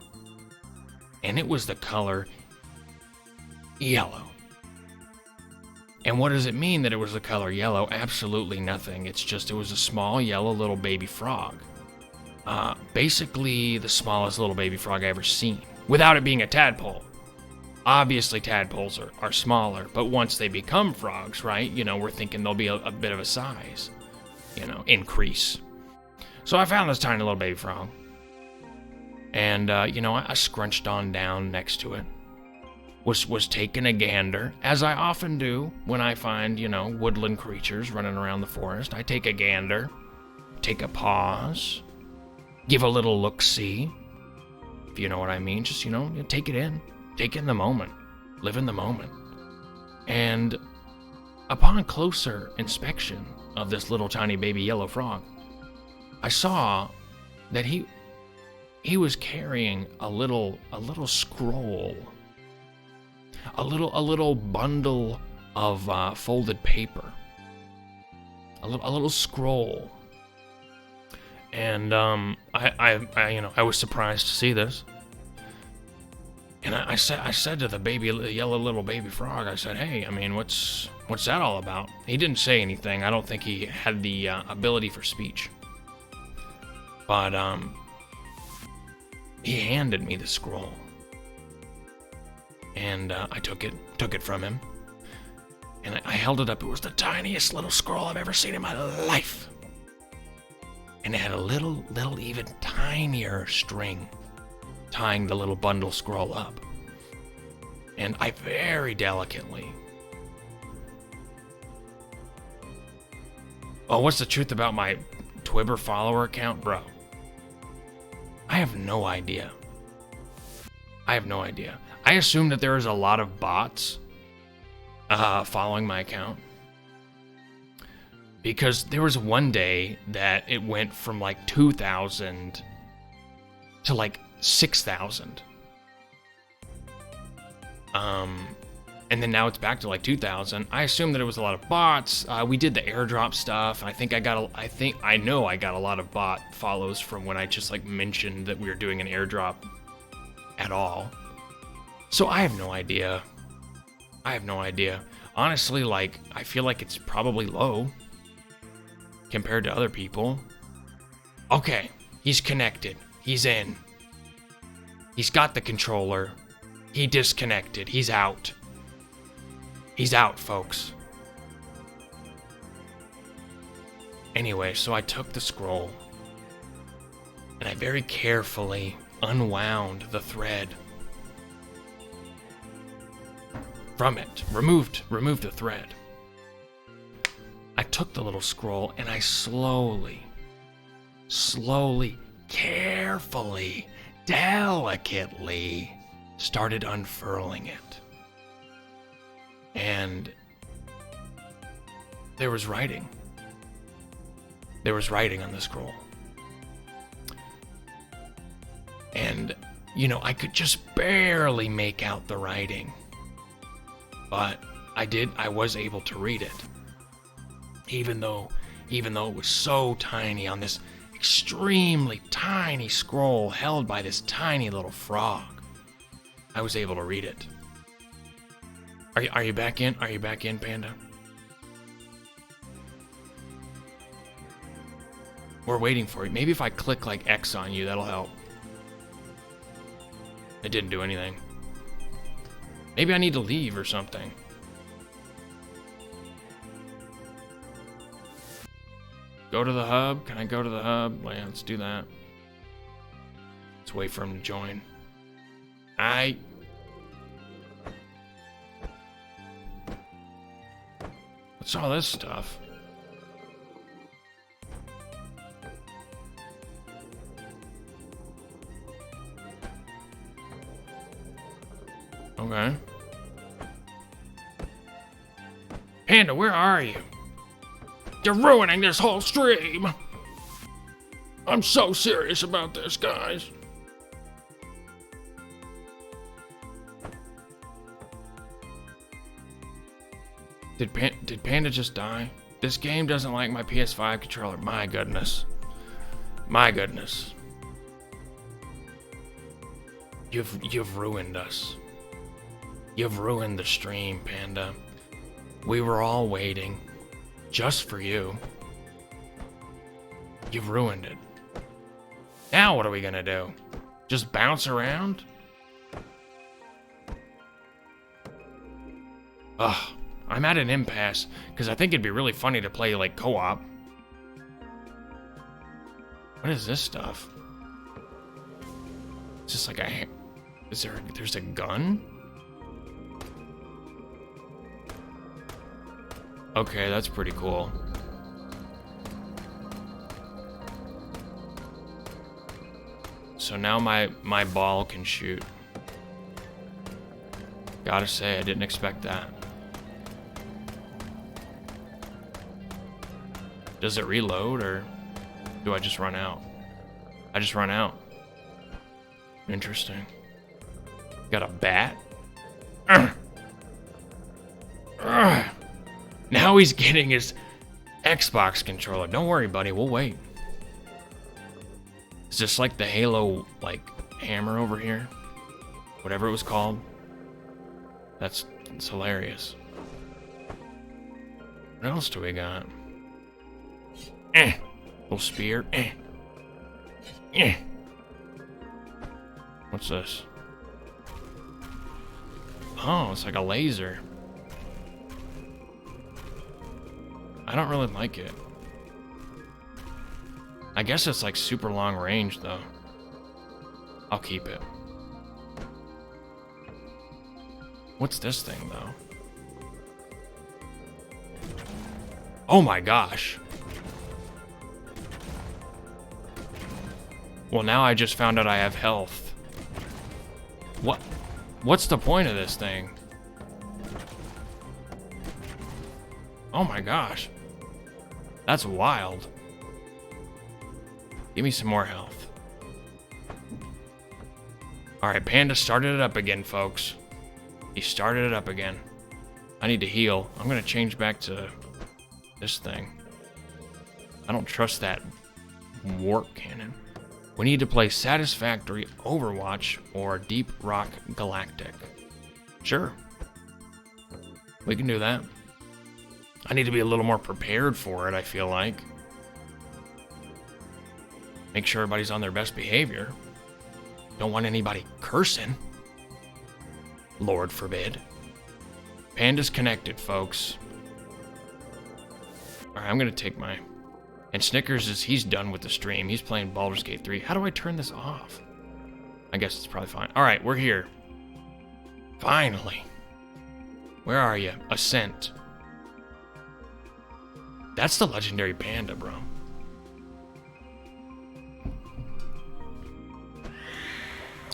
and it was the color yellow. And what does it mean that it was the color yellow? Absolutely nothing. It was a small yellow little baby frog. Basically the smallest little baby frog I ever seen, without it being a tadpole. Obviously tadpoles are smaller, but once they become frogs, right, we're thinking there'll be a bit of a size, increase. So I found this tiny little baby frog, and I scrunched on down next to it, was taking a gander, as I often do when I find, woodland creatures running around the forest. I take a gander, take a pause, give a little look-see, if you know what I mean. Just, take it in. Take in the moment. Live in the moment. And upon closer inspection of this little tiny baby yellow frog, I saw that he was carrying a little scroll. A little bundle of folded paper. A little scroll. And I was surprised to see this. And I said to the yellow little baby frog, I said, "Hey, what's that all about?" He didn't say anything. I don't think he had the ability for speech. But he handed me the scroll, and I took it from him, and I held it up. It was the tiniest little scroll I've ever seen in my life. And it had a little even tinier string tying the little bundle scroll up. And I very delicately... Oh, what's the truth about my Twitter follower account, bro? I have no idea. I assume that there is a lot of bots following my account. Because there was one day that it went from like 2,000 to like 6,000. And then now it's back to like 2,000. I assume that it was a lot of bots. We did the airdrop stuff. I know I got a lot of bot follows from when I just like mentioned that we were doing an airdrop at all. So I have no idea. Honestly, like, I feel like it's probably low compared to other people. Okay, he's connected. He's in. He's got the controller. He disconnected. He's out. He's out, folks. Anyway, so I took the scroll and I very carefully unwound the thread from it. Removed the thread. I took the little scroll and I slowly, carefully, delicately started unfurling it. And there was writing. There was writing on the scroll. And, you know, I could just barely make out the writing. But I was able to read it. Even though it was so tiny on this extremely tiny scroll held by this tiny little frog, I was able to read it. Are you back in? Are you back in, Panda? We're waiting for you. Maybe if I click like X on you, that'll help. It didn't do anything. Maybe I need to leave or something. Go to the hub. Can I go to the hub? Yeah, let's do that. Let's wait for him to join. What's all this stuff? Okay. Panda, where are you? You're ruining this whole stream. I'm so serious about this, guys. Did Panda just die? This game doesn't like my PS5 controller. My goodness. My goodness. You've ruined us. You've ruined the stream, Panda. We were all waiting just for you. You've ruined it. Now what are we gonna do? Just bounce around? Ugh, I'm at an impasse because I think it'd be really funny to play like co-op. What is this stuff? It's just like there's a gun? Okay, that's pretty cool. So now my ball can shoot. Gotta say, I didn't expect that. Does it reload or do I just run out? I just run out. Interesting. Got a bat? Now he's getting his Xbox controller. Don't worry, buddy. We'll wait. Is this like the Halo, like, hammer over here? Whatever it was called. It's hilarious. What else do we got? Little spear. What's this? Oh, it's like a laser. I don't really like it. I guess it's like super long range though. I'll keep it. What's this thing though? Oh my gosh. Well, now I just found out I have health. What's the point of this thing? Oh my gosh. That's wild. Give me some more health. Alright, Panda started it up again, folks. He started it up again. I need to heal. I'm gonna change back to this thing. I don't trust that warp cannon. We need to play Satisfactory Overwatch or Deep Rock Galactic. Sure. We can do that. I need to be a little more prepared for it, I feel like. Make sure everybody's on their best behavior. Don't want anybody cursing. Lord forbid. Panda's connected, folks. Alright, I'm gonna take my... And Snickers he's done with the stream. He's playing Baldur's Gate 3. How do I turn this off? I guess it's probably fine. Alright, we're here. Finally. Where are you? Ascent. That's the legendary panda, bro.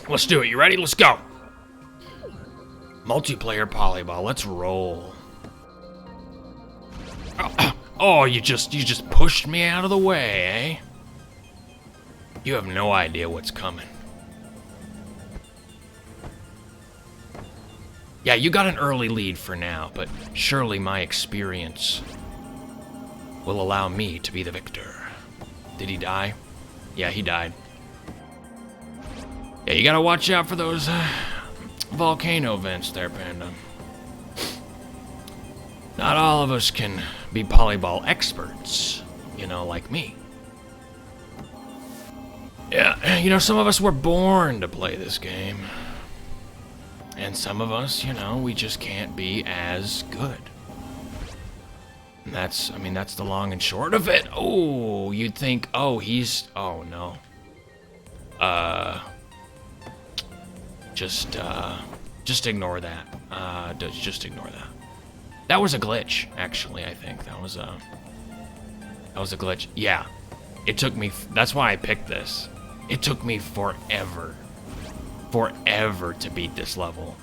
Let's do it. You ready? Let's go. Multiplayer Polyball. Let's roll. Oh, you just pushed me out of the way, eh? You have no idea what's coming. Yeah, you got an early lead for now, but surely my experience will allow me to be the victor. Did he die? Yeah, he died. Yeah, you gotta watch out for those volcano vents there, Panda. Not all of us can be Polyball experts, you know, like me. Yeah, you know, some of us were born to play this game. And some of us, you know, we just can't be as good. And that's the long and short of it. Oh, you'd think, oh no. Just ignore that. Just ignore that. That was a glitch, actually, I think. That was a glitch. Yeah. It took me, that's why I picked this. It took me forever to beat this level.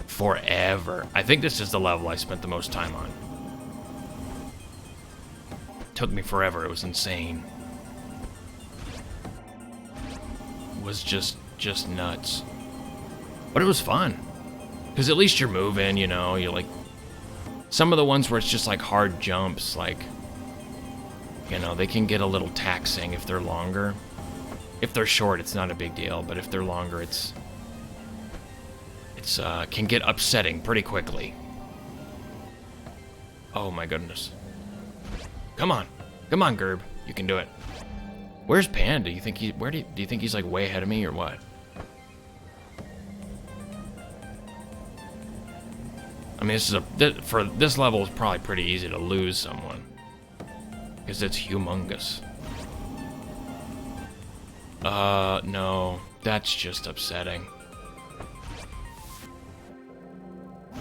Forever. I think this is the level I spent the most time on. Took me forever. It was insane. It was just nuts. But it was fun. Because at least you're moving, you know, you're like... Some of the ones where it's just like hard jumps, like... You know, they can get a little taxing if they're longer. If they're short, it's not a big deal, but if they're longer, it's can get upsetting pretty quickly. Oh my goodness. Come on. Come on, Gerb. You can do it. Where's Panda? Do you think do you think he's like way ahead of me or what? I mean, for this level, it's probably pretty easy to lose someone. Because it's humongous. No. That's just upsetting.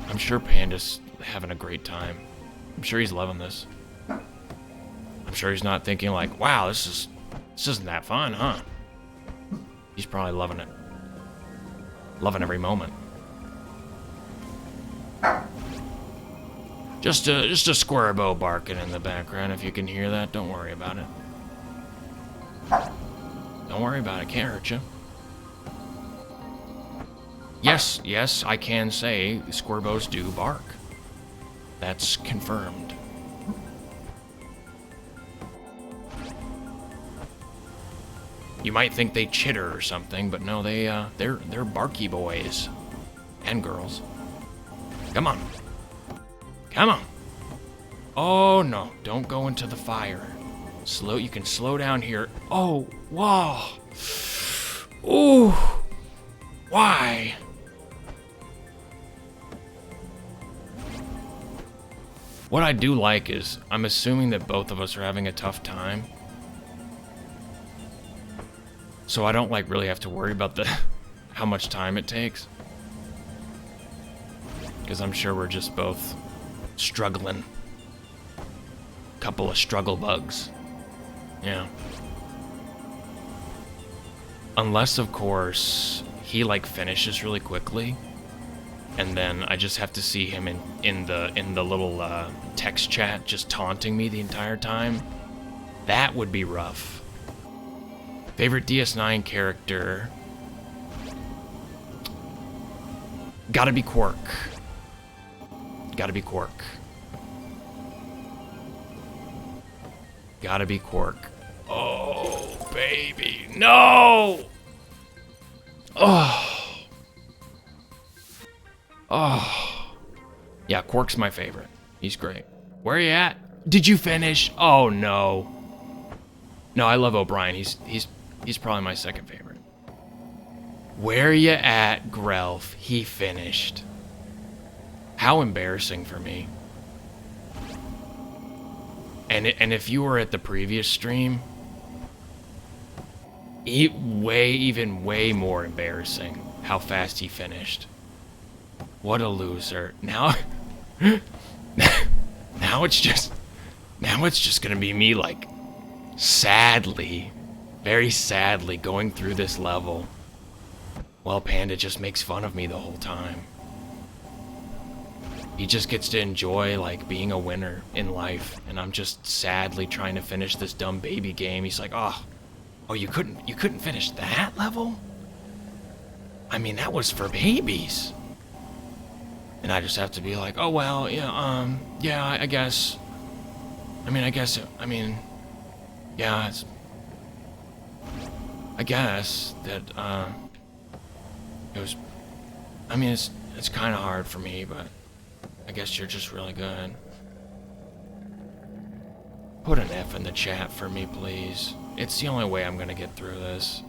I'm sure Panda's having a great time. I'm sure he's loving this. I'm sure he's not thinking like, wow, this isn't that fun, huh? He's probably loving it. Loving every moment. Just a square bow barking in the background. If you can hear that, don't worry about it. Don't worry about it. Can't hurt you. Yes, I can say square bows do bark. That's confirmed. You might think they chitter or something, but no, they're barky boys and girls. Come on. Come on. Oh no, don't go into the fire. You can slow down here. Oh, wow. Ooh. Why? What I do like is, I'm assuming that both of us are having a tough time. So I don't like really have to worry about how much time it takes. Because I'm sure we're just both struggling. Couple of struggle bugs. Yeah. Unless, of course, he like finishes really quickly, and then I just have to see him in the little text chat just taunting me the entire time. That would be rough. Favorite DS9 character? Gotta be Quark. Gotta be Quark. Gotta be Quark. Oh. baby. No! Oh. Oh. Yeah, Quark's my favorite. He's great. Where are you at? Did you finish? Oh, no. No, I love O'Brien. He's probably my second favorite. Where are you at, Grelf? He finished. How embarrassing for me. And if you were at the previous stream, even way more embarrassing how fast he finished. What a loser. Now now it's just gonna be me, like, sadly, very sadly going through this level while Panda just makes fun of me the whole time. He just gets to enjoy, like, being a winner in life, and I'm just sadly trying to finish this dumb baby game. He's like, oh, you couldn't finish that level? I mean, that was for babies. And I just have to be like, oh, well, yeah, yeah, I guess. Yeah, I guess that, it was, it's kind of hard for me, but I guess you're just really good. Put an F in the chat for me, please. It's the only way I'm gonna get through this.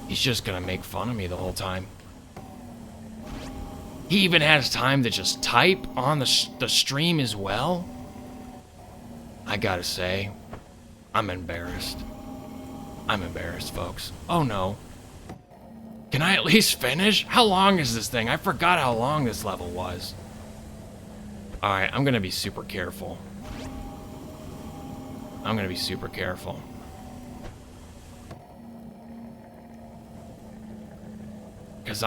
He's just gonna make fun of me the whole time. He even has time to just type on the stream as well. I gotta say, I'm embarrassed. I'm embarrassed, folks. Oh no. Can I at least finish? How long is this thing? I forgot how long this level was. Alright, I'm gonna be super careful. I'm gonna be super careful. Because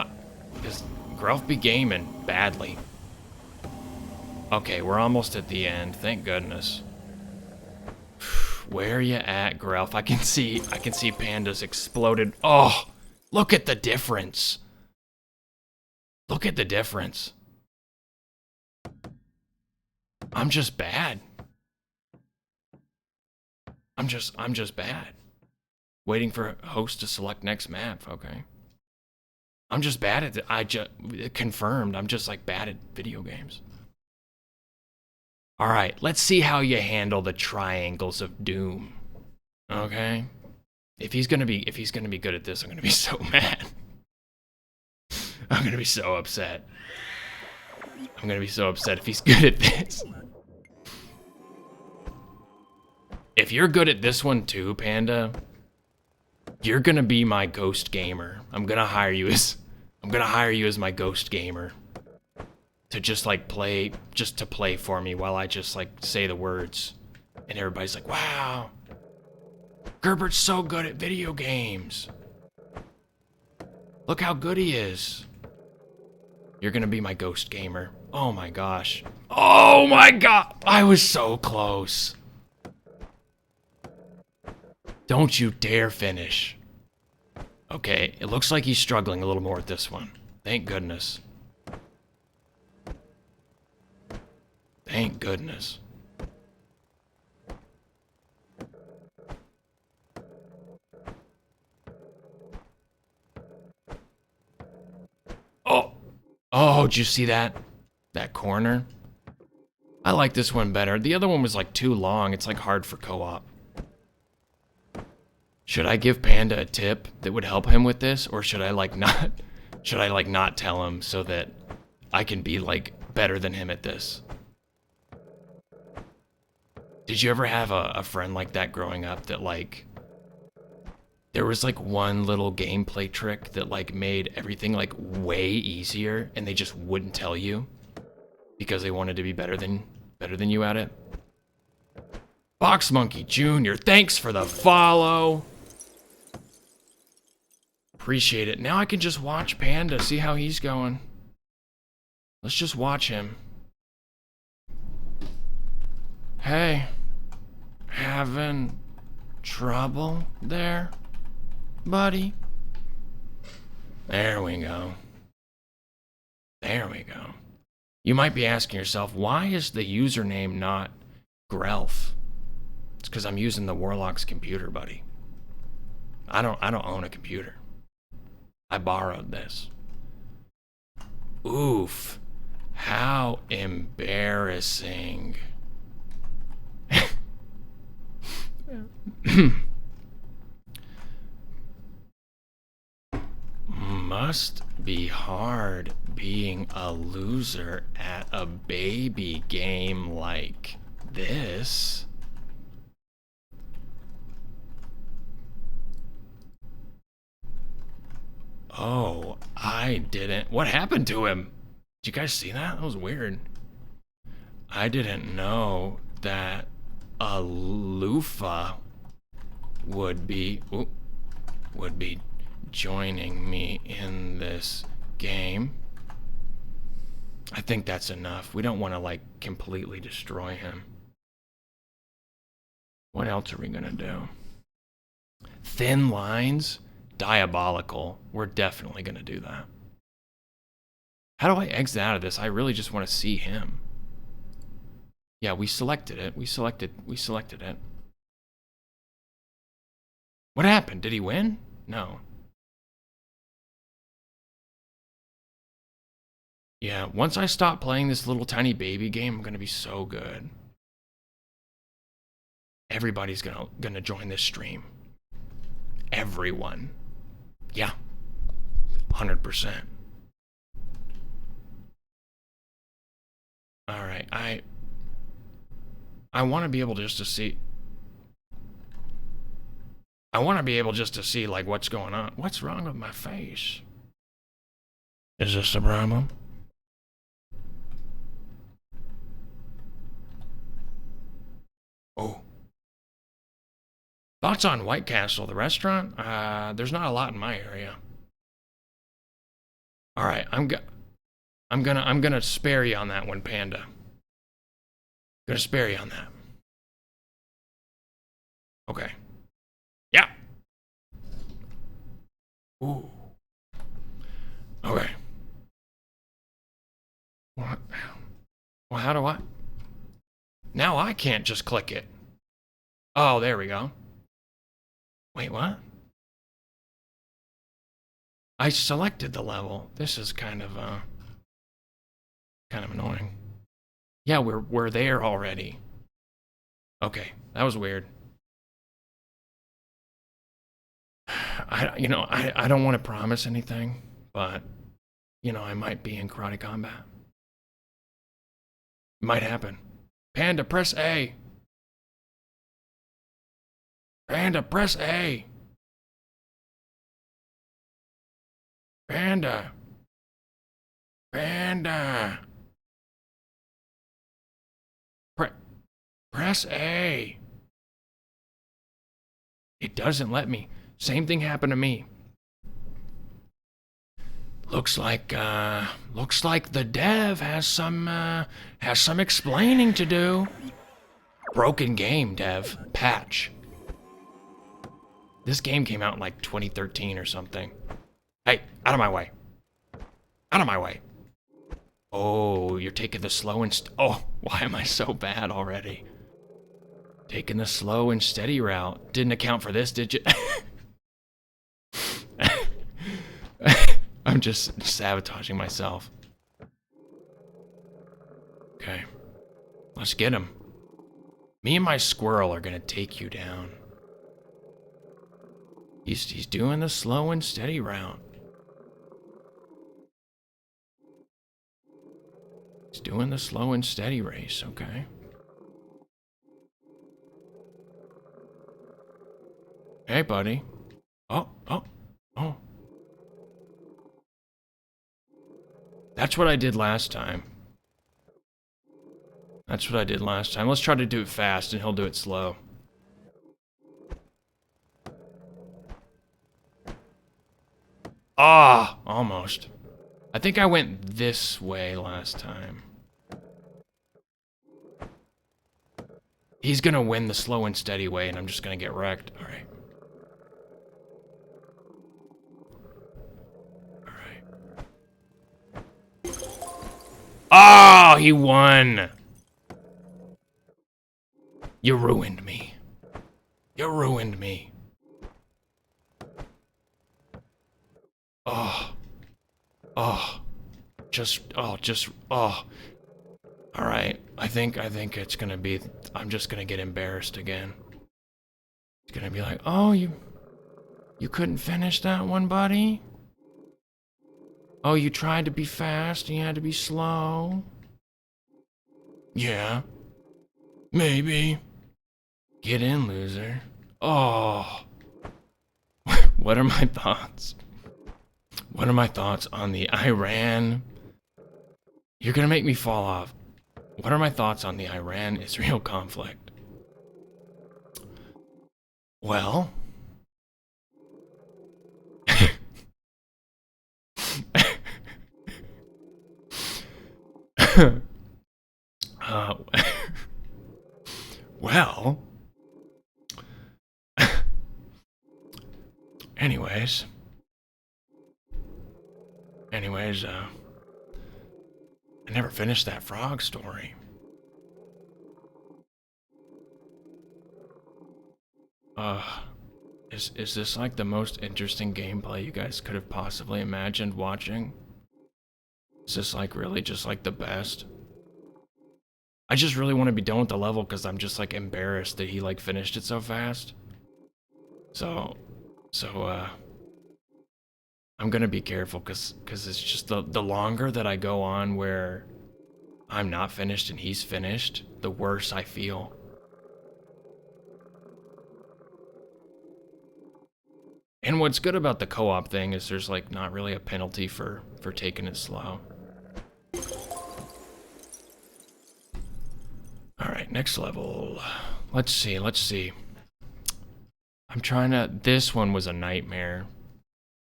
Grelf be gaming badly. Okay, we're almost at the end. Thank goodness. Where are you at, Grelf? I can see Panda's exploded. Oh, look at the difference. Look at the difference. I'm just bad. I'm just bad. Waiting for host to select next map, okay. I'm just bad at it. Confirmed, I'm just, like, bad at video games. All right, let's see how you handle the triangles of doom. Okay? If he's gonna be good at this, I'm gonna be so mad. I'm gonna be so upset. I'm gonna be so upset if he's good at this. If you're good at this one too, Panda, you're gonna be my ghost gamer. I'm gonna hire you as my ghost gamer. To just, like, play for me while I just, like, say the words. And everybody's like, wow, Gerbert's so good at video games. Look how good he is. You're gonna be my ghost gamer. Oh my gosh. Oh my god! I was so close. Don't you dare finish. Okay, it looks like he's struggling a little more with this one. Thank goodness. Thank goodness. Oh! Oh, did you see that? That corner? I like this one better. The other one was, like, too long. It's, like, hard for co-op. Should I give Panda a tip that would help him with this? Or should I, like, not... Should I, like, not tell him so that I can be, like, better than him at this? Did you ever have a friend like that growing up that, like, there was, like, one little gameplay trick that, like, made everything, like, way easier, and they just wouldn't tell you because they wanted to be better than you at it? Box Monkey Jr., thanks for the follow. Appreciate it. Now I can just watch Panda, see how he's going. Let's just watch him. Hey, having trouble there, buddy? There we go. There we go. You might be asking yourself, why is the username not Grelf? It's because I'm using the Warlock's computer, buddy. I don't own a computer. I borrowed this. Oof. How embarrassing. Must be hard being a loser at a baby game like this. Oh, I didn't. What happened to him? Did you guys see that? That was weird. I didn't know that a loofah would be joining me in this game. I think that's enough. We don't want to like completely destroy him. What else are we gonna do? Thin lines? Diabolical. We're definitely gonna do that. How do I exit out of this? I really just want to see him. Yeah, we selected it. We selected it. What happened? Did he win? No. Yeah, once I stop playing this little tiny baby game, I'm gonna be so good. Everybody's gonna join this stream. Everyone. Yeah. 100%. All right, I want to be able just to see. I want to be able just to see like what's going on. What's wrong with my face? Is this a problem? Oh. Thoughts on White Castle, the restaurant? There's not a lot in my area. All right, I'm gonna spare you on that one, Panda. Gonna spare you on that. Okay. Yeah. Ooh. Okay. What? Well, how do I? Now I can't just click it. Oh, there we go. Wait, what? I selected the level. This is kind of annoying. Yeah, we're there already. Okay, that was weird. I don't want to promise anything, but I might be in karate combat. Might happen. Panda, press A. Panda, press A. Panda. Panda. Press A. It doesn't let me. Same thing happened to me. Looks like the dev has some explaining to do. Broken game, dev. Patch. This game came out in like 2013 or something. Hey, out of my way. Out of my way. Oh, you're taking the slow and oh, why am I so bad already? Taking the slow and steady route. Didn't account for this, did you? I'm just sabotaging myself. Okay. Let's get him. Me and my squirrel are gonna take you down. He's doing the slow and steady route. He's doing the slow and steady race, okay? Hey, buddy. Oh. That's what I did last time. Let's try to do it fast and he'll do it slow. Ah, almost. I think I went this way last time. He's gonna win the slow and steady way and I'm just gonna get wrecked. All right. Oh, he won. You ruined me. You ruined me. Oh. Oh. Oh. Alright. I think it's gonna be... I'm just gonna get embarrassed again. It's gonna be like, oh, you couldn't finish that one, buddy? Oh, you tried to be fast and you had to be slow? Yeah. Maybe. Get in, loser. Oh. What are my thoughts? What are my thoughts on the Iran? You're gonna make me fall off. What are my thoughts on the Iran-Israel conflict? Well... well... Anyways, I never finished that frog story. Is this like the most interesting gameplay you guys could have possibly imagined watching? Is this like really just like the best? I just really want to be done with the level because I'm just like embarrassed that he like finished it so fast. So I'm gonna be careful because it's just the longer that I go on where I'm not finished and he's finished, the worse I feel. And what's good about the co-op thing is there's like not really a penalty for taking it slow. All right, next level. Let's see. I'm trying to... This one was a nightmare.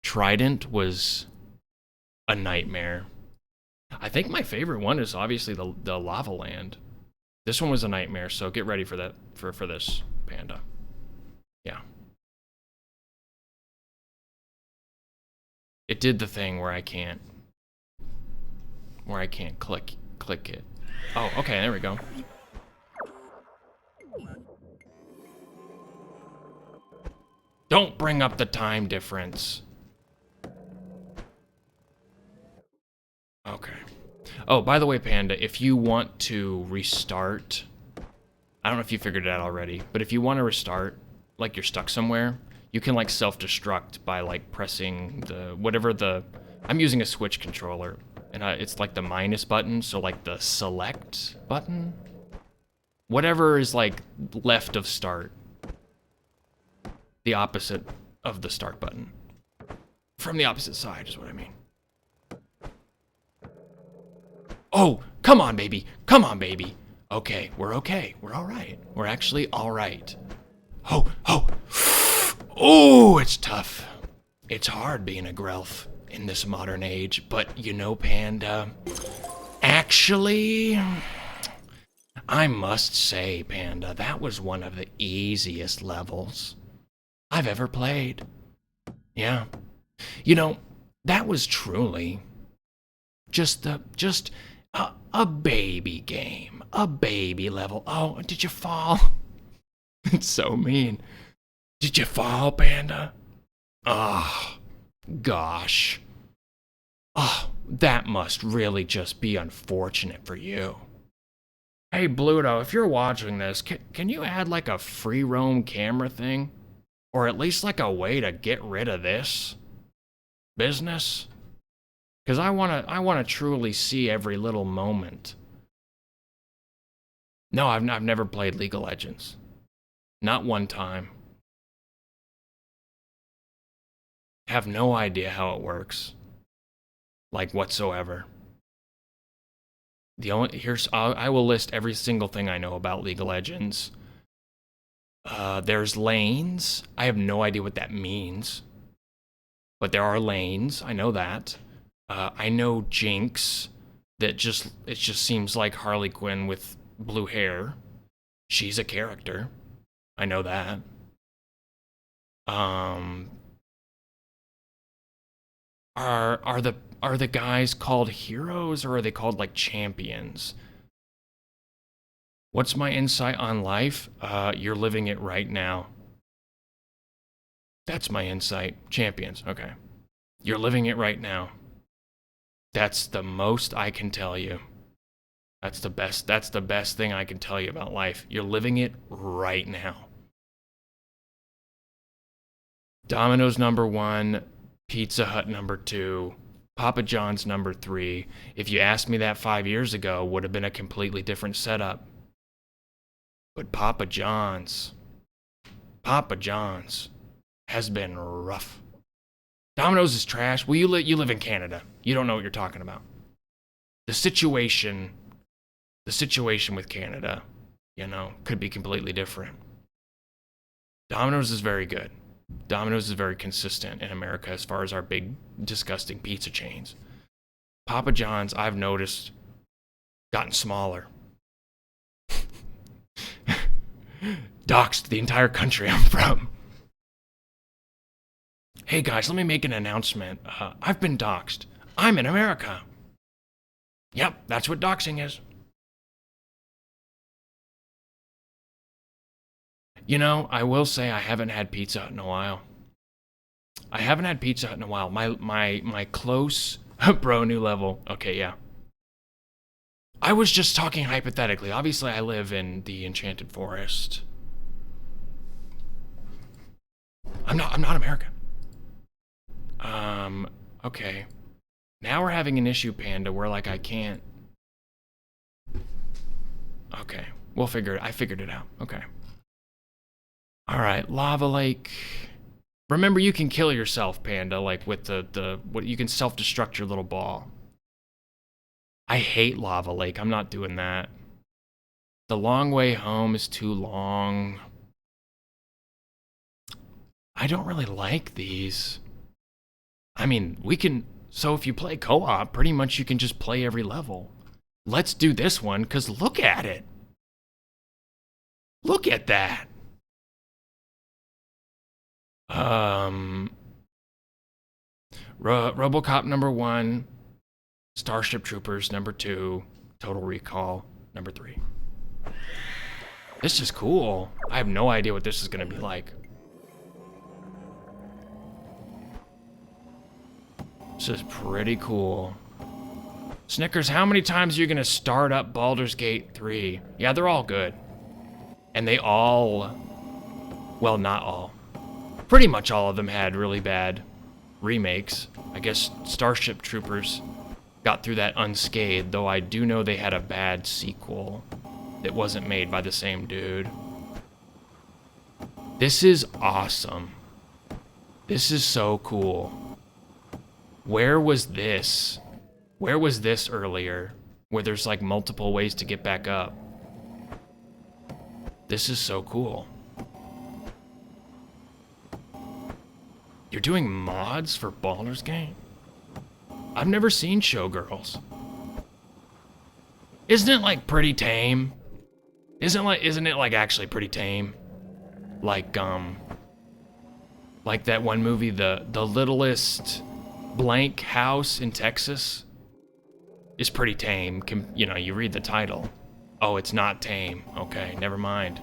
Trident was a nightmare. I think my favorite one is obviously the Lava Land. This one was a nightmare, so get ready for that, for this, Panda. Yeah. It did the thing where I can't click it. Oh, okay, there we go. Don't bring up the time difference. Okay. Oh, by the way, Panda, if you want to restart, I don't know if you figured it out already, but if you want to restart, like you're stuck somewhere, you can like self-destruct by like pressing I'm using a Switch controller, and it's like the minus button, so like the select button? Whatever is like left of start. The opposite of the start button. From the opposite side is what I mean. Oh, come on, baby. Come on, baby. Okay, we're okay. We're all right. We're actually all right. Oh. Oh, it's tough. It's hard being a Grelf in this modern age, but you know, Panda, actually, I must say, Panda, that was one of the easiest levels I've ever played. Yeah. You know, that was truly just a baby game, a baby level. Oh, did you fall? It's so mean. Did you fall, Panda? Oh, gosh. Oh, that must really just be unfortunate for you. Hey, Bluto, if you're watching this, can you add like a free roam camera thing? Or at least like a way to get rid of this business? Because I wanna truly see every little moment. No, I've never played League of Legends. Not one time. Have no idea how it works. Like whatsoever. I will list every single thing I know about League of Legends. There's lanes. I have no idea what that means. But there are lanes, I know that. I know Jinx, it just seems like Harley Quinn with blue hair. She's a character. I know that. Are the guys called heroes or are they called like champions? What's my insight on life? You're living it right now. That's my insight. Champions. Okay. You're living it right now. That's the most I can tell you. That's the best thing I can tell you about life. You're living it right now. Domino's number 1, Pizza Hut number 2, Papa John's number 3. If you asked me that 5 years ago, would have been a completely different setup. But Papa John's has been rough. Domino's is trash. Well, you live in Canada. You don't know what you're talking about. The situation with Canada, could be completely different. Domino's is very good. Domino's is very consistent in America as far as our big, disgusting pizza chains. Papa John's, I've noticed, gotten smaller. Doxed the entire country I'm from. Hey guys, let me make an announcement. I've been doxed. I'm in America. Yep, that's what doxing is. I will say I haven't had Pizza Hut in a while. My close bro, new level. Okay, yeah. I was just talking hypothetically. Obviously, I live in the Enchanted Forest. I'm not American. Okay. Now we're having an issue, Panda, where I can't. Okay. I figured it out. Okay. All right, Lava Lake. Remember, you can kill yourself, Panda, with what you can self-destruct your little ball. I hate Lava Lake. I'm not doing that. The long way home is too long. I don't really like these. I mean, so if you play co-op, pretty much you can just play every level. Let's do this one, because look at it. Look at that. RoboCop number 1, Starship Troopers number 2, Total Recall number 3. This is cool. I have no idea what this is gonna be like. This is pretty cool. Snickers, how many times are you gonna start up Baldur's Gate 3? Yeah, they're all good. And they all, well, not all. Pretty much all of them had really bad remakes. I guess Starship Troopers got through that unscathed, though I do know they had a bad sequel that wasn't made by the same dude. This is awesome. This is so cool. Where was this? Where was this earlier? Where there's multiple ways to get back up. This is so cool. You're doing mods for Baldur's Gate? I've never seen Showgirls. Isn't it pretty tame? Isn't it actually pretty tame? Like that one movie, the littlest blank house in Texas is pretty tame. You read the title. Oh, it's not tame. Okay, never mind.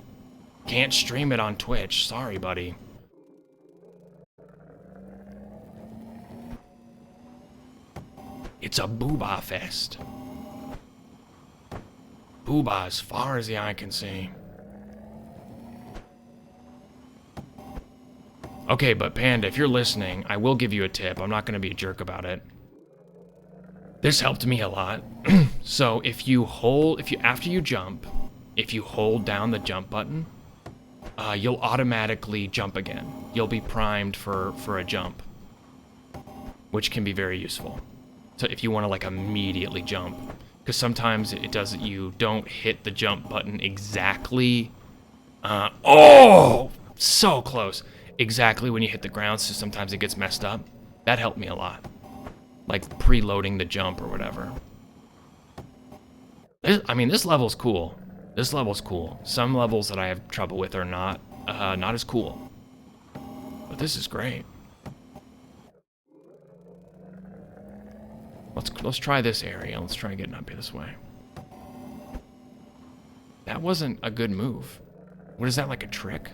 Can't stream it on Twitch. Sorry, buddy. It's a booba fest. Booba as far as the eye can see. Okay, but Panda, if you're listening, I will give you a tip. I'm not going to be a jerk about it. This helped me a lot. So after you jump, if you hold down the jump button, you'll automatically jump again. You'll be primed for a jump, which can be very useful. So if you want to immediately jump, because sometimes it does it, you don't hit the jump button exactly. Oh, so close. Exactly when you hit the ground, so sometimes it gets messed up. That helped me a lot. Preloading the jump or whatever. This level's cool. This level's cool. Some levels that I have trouble with are not as cool. But this is great. Let's try this area. Let's try getting up this way. That wasn't a good move. What is that, a trick?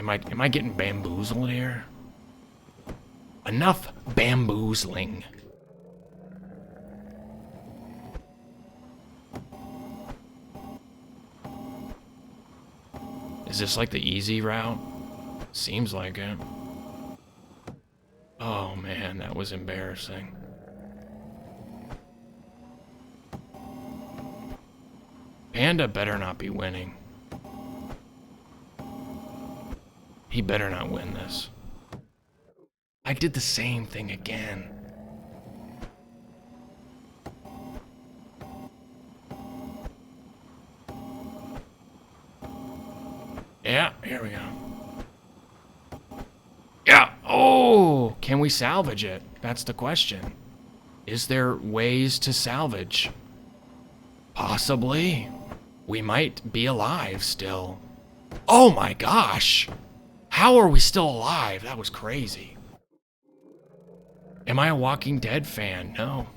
Am I getting bamboozled here? Enough bamboozling. Is this like the easy route? Seems like it. Oh man, that was embarrassing. Panda better not be winning. He better not win this. I did the same thing again. Yeah, here we go. Yeah, oh, can we salvage it? That's the question. Is there ways to salvage? Possibly. We might be alive still. Oh my gosh. How are we still alive? That was crazy. Am I a Walking Dead fan? No.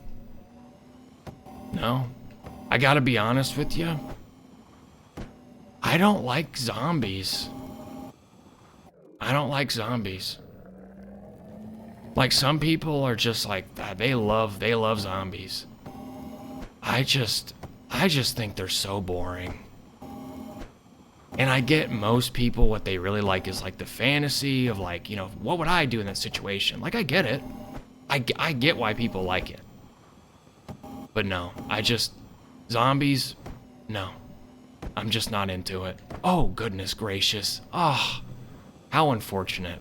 No. I gotta be honest with you. I don't like zombies. I don't like zombies. Like some people are just like they love zombies. I just think they're so boring. And I get most people what they really like is like the fantasy of like, you know, what would I do in that situation? Like I get it. I get why people like it. But no, zombies, no. I'm just not into it. Oh, goodness gracious. Ah, oh, how unfortunate.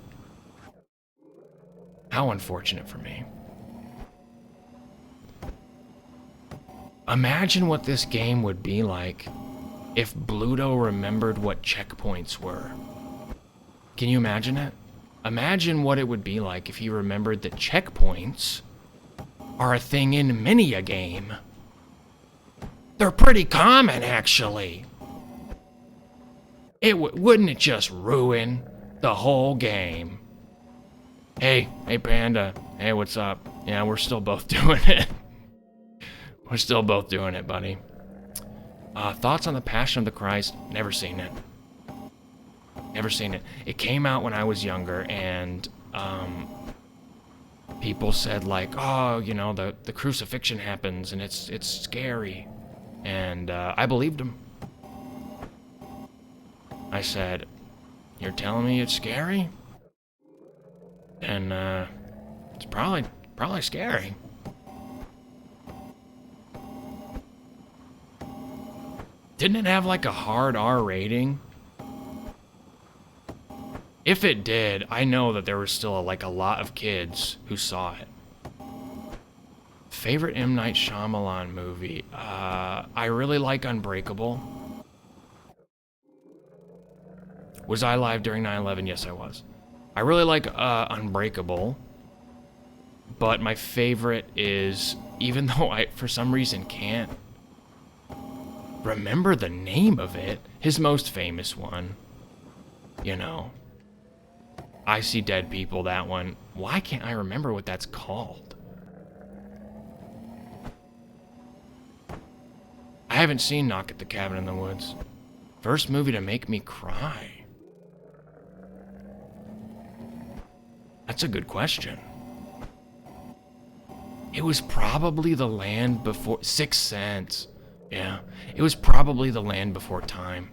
How unfortunate for me. Imagine what this game would be like if Bluto remembered what checkpoints were. Can you imagine it? Imagine what it would be like if he remembered that checkpoints are a thing in many a game. They're pretty common, actually. Wouldn't it just ruin the whole game? Hey Panda. Hey, what's up? Yeah, we're still both doing it. We're still both doing it, buddy. Thoughts on The Passion of the Christ? Never seen it. Never seen it. It came out when I was younger, and people said like, oh, you know, the crucifixion happens, and it's scary. And I believed him. I said, you're telling me it's scary? And it's probably scary. Didn't it have like a hard R rating? If it did, I know that there was still a lot of kids who saw it. Favorite M. Night Shyamalan movie? I really like Unbreakable. Was I live during 9/11? Yes, I was. I really like Unbreakable. But my favorite is, even though I, for some reason, can't remember the name of it, his most famous one. You know. I See Dead People, that one. Why can't I remember what that's called? I haven't seen Knock at the Cabin in the Woods. First movie to make me cry. That's a good question. It was probably The Land Before... Sixth Sense. Yeah. It was probably The Land Before Time.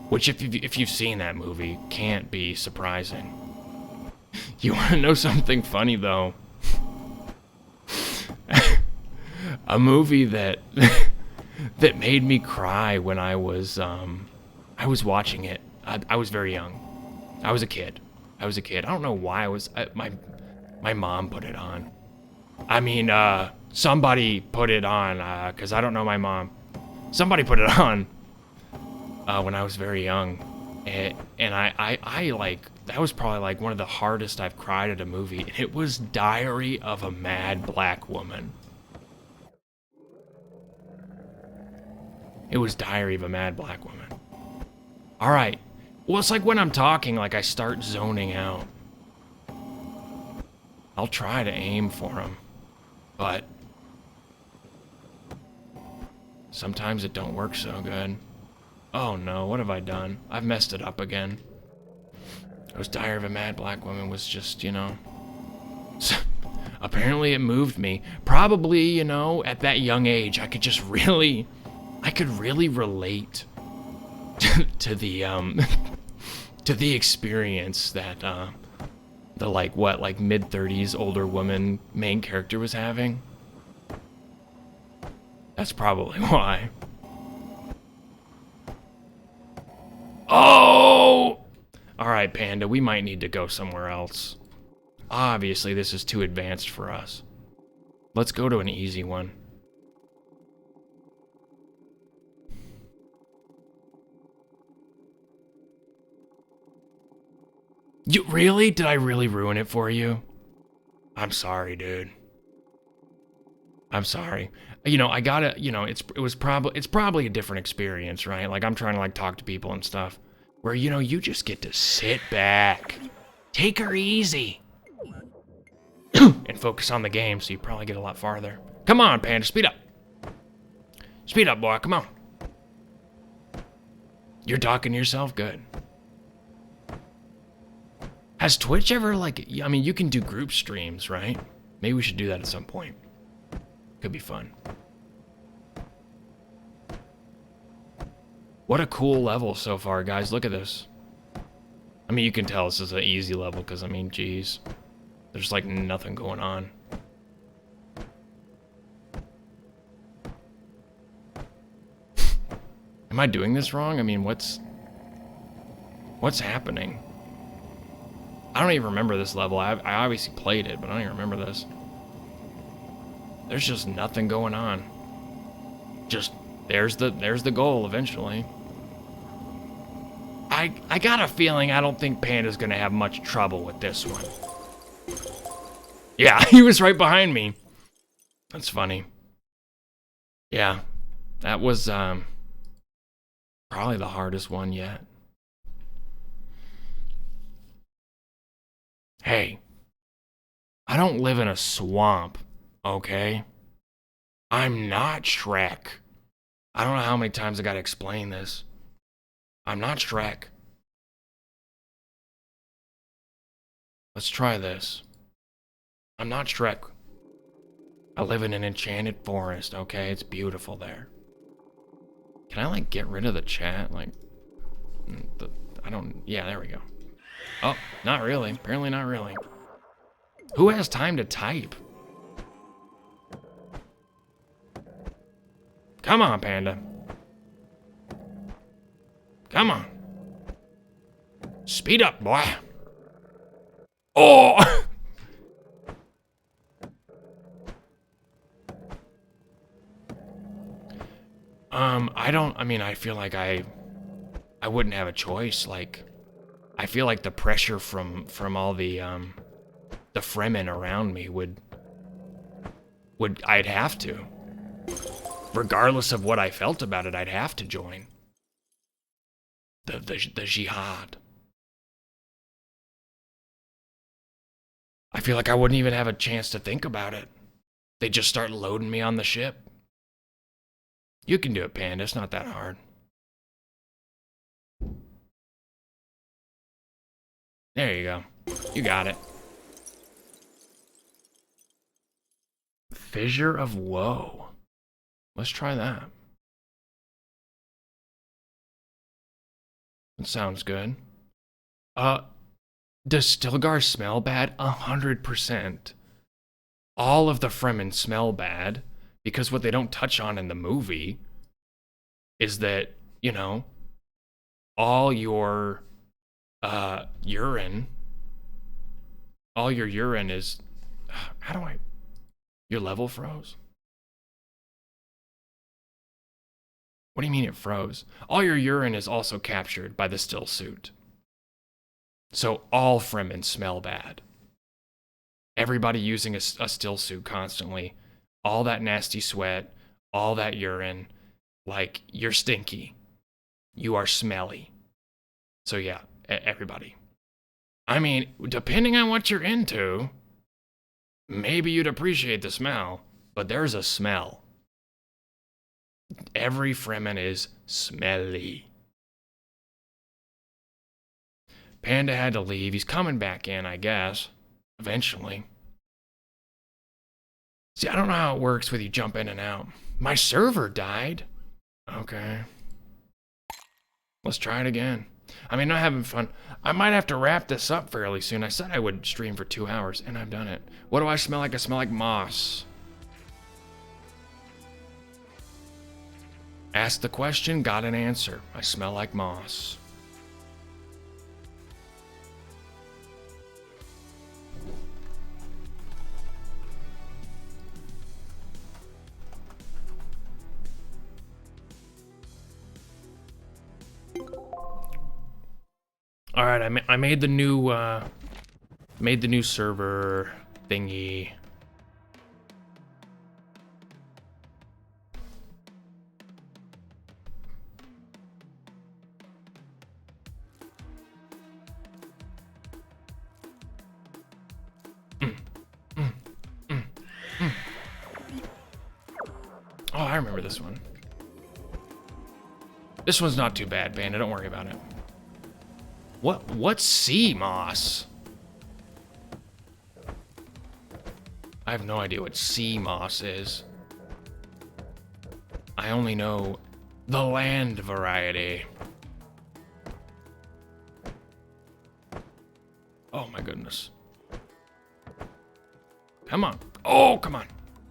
Which, if you've seen that movie, can't be surprising. You want to know something funny, though? A movie that that made me cry when I was watching it. I was very young. I was a kid. I don't know why my mom put it on. I mean, somebody put it on, because I don't know my mom. Somebody put it on when I was very young. And I like, that was probably like one of the hardest I've cried at a movie. And it was Diary of a Mad Black Woman. It was Diary of a Mad Black Woman. All right. Well, it's like when I'm talking, like I start zoning out. I'll try to aim for them, but sometimes it don't work so good. Oh no, what have I done? I've messed it up again. Those Diary of a Mad Black Woman was just, apparently it moved me. Probably, at that young age, I could really relate to the, to the experience that, the mid-30s older woman main character was having. That's probably why. Oh! Alright, Panda, we might need to go somewhere else. Obviously, this is too advanced for us. Let's go to an easy one. You really? Did I really ruin it for you? I'm sorry, dude. I'm sorry. I gotta, it's probably a different experience, right? Like, I'm trying to, talk to people and stuff. Where, you just get to sit back. Take her easy. And focus on the game, so you probably get a lot farther. Come on, Panda, speed up. Speed up, boy, come on. You're docking yourself? Good. Has Twitch ever, you can do group streams, right? Maybe we should do that at some point. Could be fun. What a cool level so far, guys. Look at this. I mean, you can tell this is an easy level, because, geez. There's, nothing going on. Am I doing this wrong? What's happening? I don't even remember this level. I obviously played it, but I don't even remember this. There's just nothing going on. Just, there's the goal eventually. I got a feeling I don't think Panda's gonna have much trouble with this one. Yeah, he was right behind me. That's funny. Yeah, that was probably the hardest one yet. Hey, I don't live in a swamp, okay? I'm not Shrek. I don't know how many times I gotta explain this. I'm not Shrek. Let's try this. I'm not Shrek. I live in an enchanted forest, okay? It's beautiful there. Can I, get rid of the chat? Yeah, there we go. Oh, not really. Apparently not really. Who has time to type? Come on, Panda. Come on. Speed up, boy. Oh! I feel like I wouldn't have a choice. I feel like the pressure from all the Fremen around me I'd have to. Regardless of what I felt about it, I'd have to join. The jihad. I feel like I wouldn't even have a chance to think about it. They'd just start loading me on the ship. You can do it, Panda. It's not that hard. There you go. You got it. Fissure of Woe. Let's try that. That sounds good. Does Stilgar smell bad? 100%. All of the Fremen smell bad, because what they don't touch on in the movie is that, all your urine is, your level froze? What do you mean it froze? All your urine is also captured by the still suit. So all Fremen smell bad. Everybody using a still suit constantly. All that nasty sweat, all that urine, you're stinky. You are smelly. So yeah, everybody. Depending on what you're into, maybe you'd appreciate the smell, but there's a smell. Every Fremen is smelly. Panda had to leave. He's coming back in, I guess. Eventually. See, I don't know how it works with you jump in and out. My server died. Okay. Let's try it again. I mean, not having fun. I might have to wrap this up fairly soon. I said I would stream for 2 hours, and I've done it. What do I smell like? I smell like moss. Asked the question, got an answer. I smell like moss. All right, I made the new server thingy. Oh, I remember this one. This one's not too bad, Panda. Don't worry about it. What's sea moss? I have no idea what sea moss is. I only know the land variety. Oh my goodness. Come on. Oh, come on.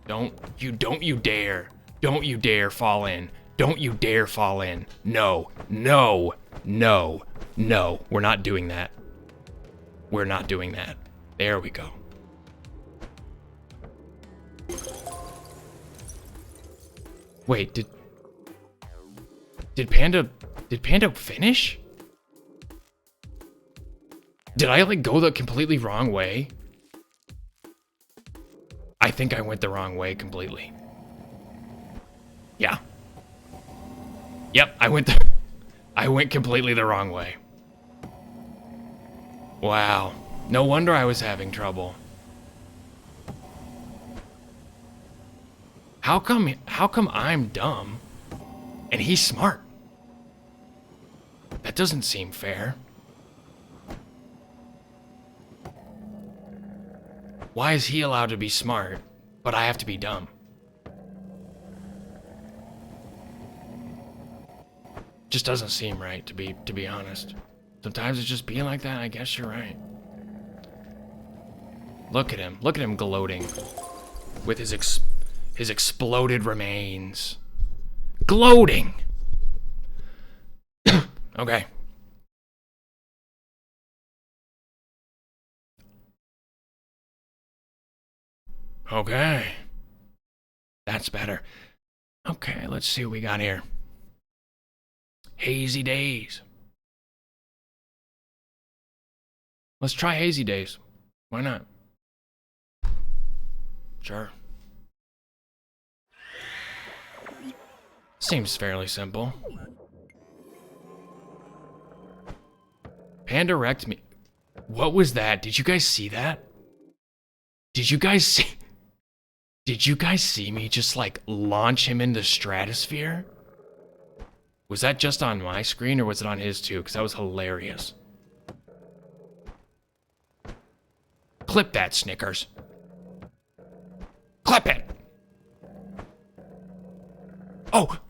Don't you dare. Don't you dare fall in. Don't you dare fall in. No, no, no. No, we're not doing that. We're not doing that. There we go. Wait, did Panda finish? Did I like go the completely wrong way? I think I went the wrong way completely. Yeah. Yep, I went completely the wrong way. Wow. No wonder I was having trouble. How come I'm dumb and he's smart? That doesn't seem fair. Why is he allowed to be smart, but I have to be dumb? Just doesn't seem right, to be honest. Sometimes it's just being like that. I guess you're right. Look at him gloating with his exploded remains. Gloating. Okay. Okay. That's better. Okay, let's see what we got here. Hazy days. Let's try hazy days. Why not? Sure. Seems fairly simple. Panda wrecked me. What was that? Did you guys see that? Did you guys see me just like launch him into the stratosphere? Was that just on my screen or was it on his too? Because that was hilarious. Clip that, Snickers. Clip it.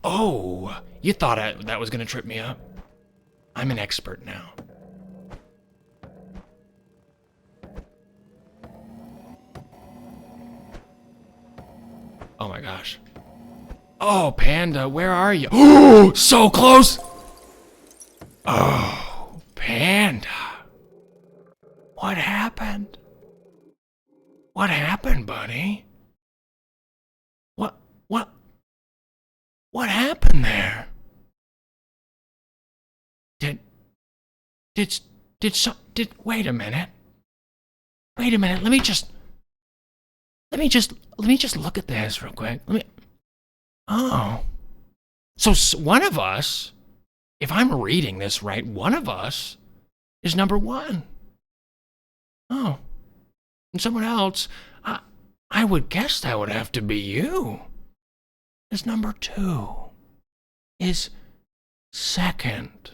Oh, you thought that was gonna trip me up? I'm an expert now. Oh my gosh. Oh, Panda, where are you? Oh, so close! Oh, Panda. What happened? What happened, buddy? What happened there? Wait a minute. Wait a minute, let me just look at this real quick. Oh. So one of us, if I'm reading this right, one of us is number one. Oh. And someone else, I would guess that would have to be you. Is number two. Is second.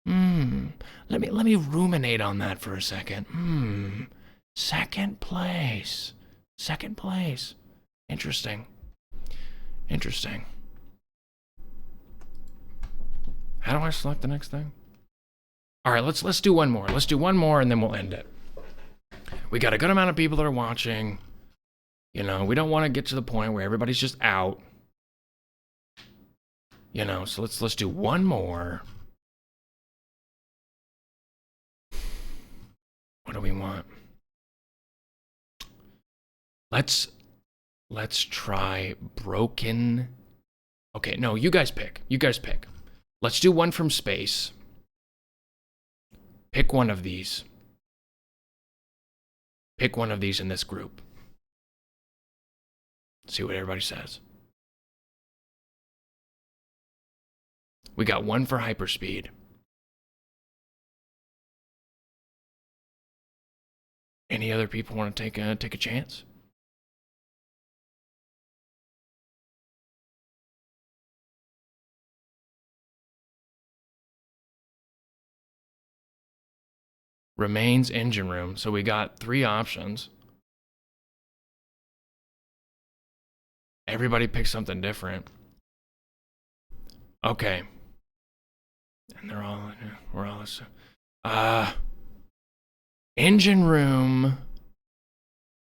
Let me ruminate on that for a second. Second place. Second place. Interesting. Interesting. How do I select the next thing? All right, let's do one more. Let's do one more and then we'll end it. We got a good amount of people that are watching. You know, we don't want to get to the point where everybody's just out. You know, so let's do one more. What do we want? Let's try broken. Okay, no, you guys pick. You guys pick. Let's do one from space. Pick one of these. Pick one of these in this group. See what everybody says. We got one for hyperspeed. Any other people want to take a chance? Remains engine room. So we got 3 options. Everybody picked something different. Okay. And we're all, engine room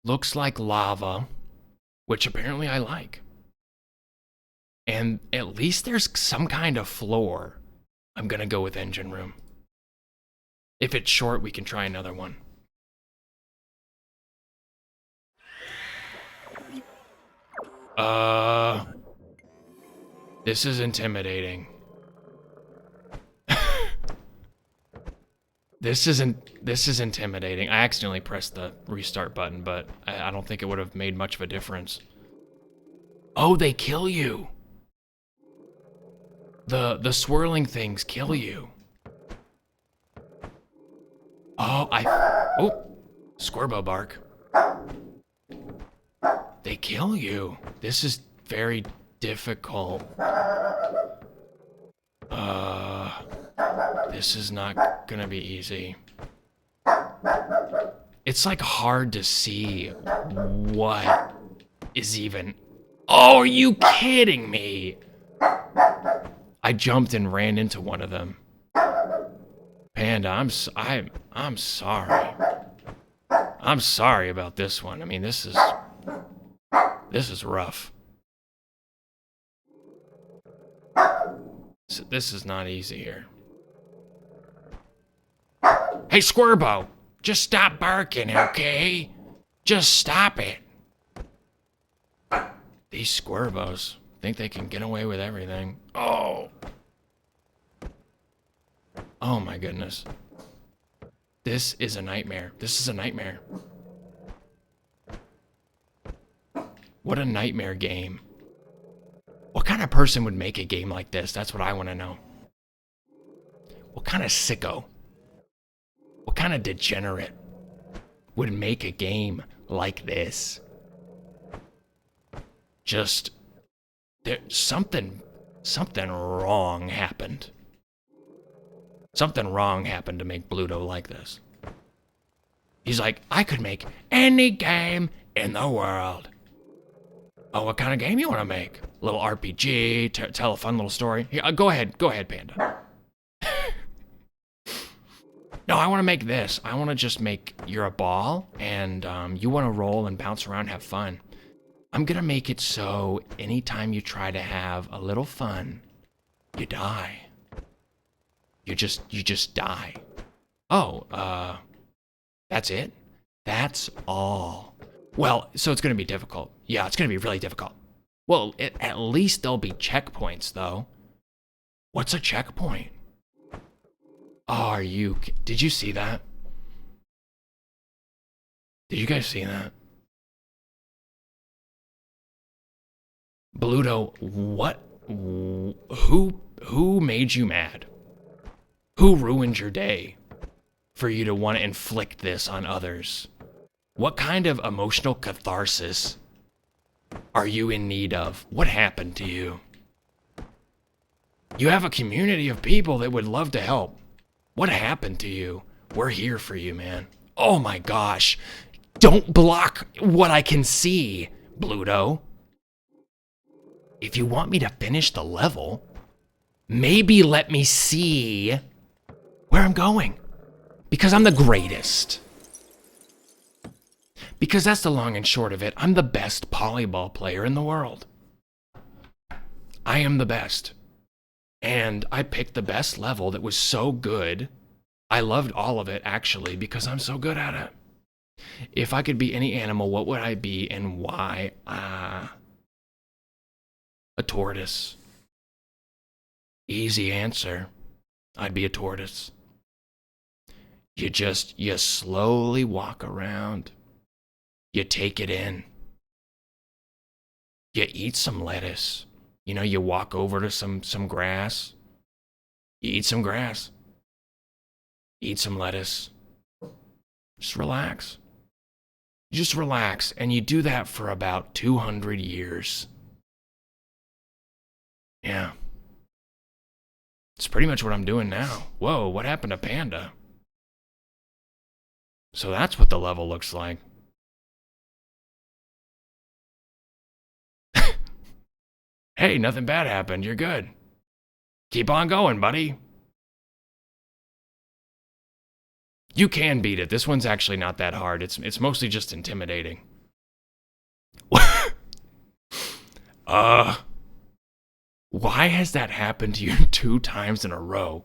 looks like lava, which apparently I like. And at least there's some kind of floor. I'm gonna go with engine room. If it's short, we can try another one. This is intimidating. This is intimidating. I accidentally pressed the restart button, but I don't think it would have made much of a difference. Oh, they kill you. The swirling things kill you. Oh, Squirbo bark. They kill you. This is very difficult. This is not gonna be easy. It's like hard to see what is even. Oh, are you kidding me? I jumped and ran into one of them. Panda, I'm sorry. I'm sorry about this one. I mean, this is rough. So this is not easy here. Hey, Squirbo, just stop barking, okay? Just stop it. These Squirbos think they can get away with everything. Oh. Oh my goodness. This is a nightmare. This is a nightmare. What a nightmare game. What kind of person would make a game like this? That's what I want to know. What kind of sicko? What kind of degenerate would make a game like this? Just, something wrong happened. Something wrong happened to make Bluto like this. He's like, I could make any game in the world. Oh, what kind of game you want to make? A little RPG, tell a fun little story. Here, go ahead, Panda. No, I want to make this. I want to just make, you're a ball, and you want to roll and bounce around, have fun. I'm gonna make it so anytime you try to have a little fun, you die. You just die. Oh, that's it? That's all. Well, so it's gonna be difficult. Yeah, it's gonna be really difficult. Well, at least there'll be checkpoints, though. What's a checkpoint? Oh, did you see that? Did you guys see that? Bluto, what? Who made you mad? Who ruined your day for you to want to inflict this on others? What kind of emotional catharsis are you in need of? What happened to you? You have a community of people that would love to help. What happened to you? We're here for you, man. Oh my gosh. Don't block what I can see, Bluto. If you want me to finish the level, maybe let me see where I'm going. Because I'm the greatest. Because that's the long and short of it. I'm the best Polyball player in the world. I am the best. And I picked the best level that was so good. I loved all of it, actually, because I'm so good at it. If I could be any animal, what would I be and why? A tortoise. Easy answer. I'd be a tortoise. You slowly walk around. You take it in. You eat some lettuce. You know, you walk over to some grass. You eat some grass. Eat some lettuce. Just relax. Just relax. And you do that for about 200 years. Yeah. It's pretty much what I'm doing now. Whoa, what happened to Panda? So that's what the level looks like. Hey, nothing bad happened. You're good. Keep on going, buddy. You can beat it. This one's actually not that hard. It's mostly just intimidating. Why has that happened to you 2 times in a row?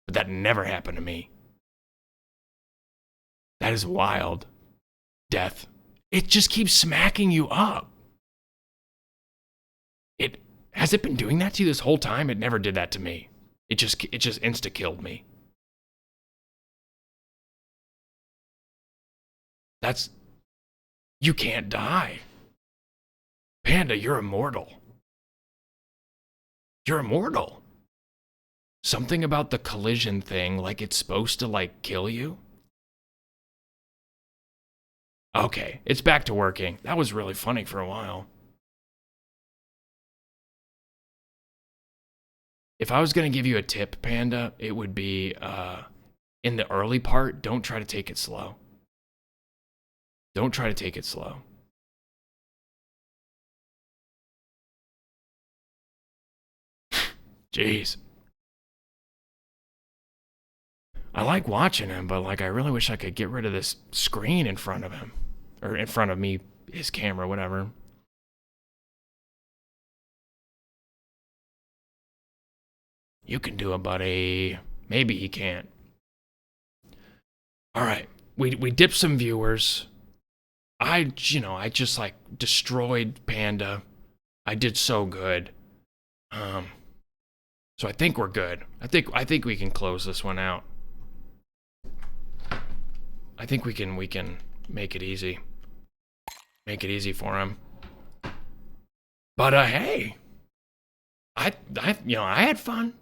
But that never happened to me. That is wild. Death. It just keeps smacking you up. Has it been doing that to you this whole time? It never did that to me. It just insta-killed me. You can't die. Panda, you're immortal. You're immortal. Something about the collision thing, like it's supposed to, like, kill you? Okay, it's back to working. That was really funny for a while. If I was going to give you a tip, Panda, it would be, in the early part, don't try to take it slow. Don't try to take it slow. Jeez. I like watching him, but, like, I really wish I could get rid of this screen in front of him. Or in front of me, his camera, whatever. You can do it, buddy. Maybe he can't. All right, we dipped some viewers. I just like destroyed Panda. I did so good. So I think we're good. I think we can close this one out. I think we can make it easy. Make it easy for him. But hey, I had fun.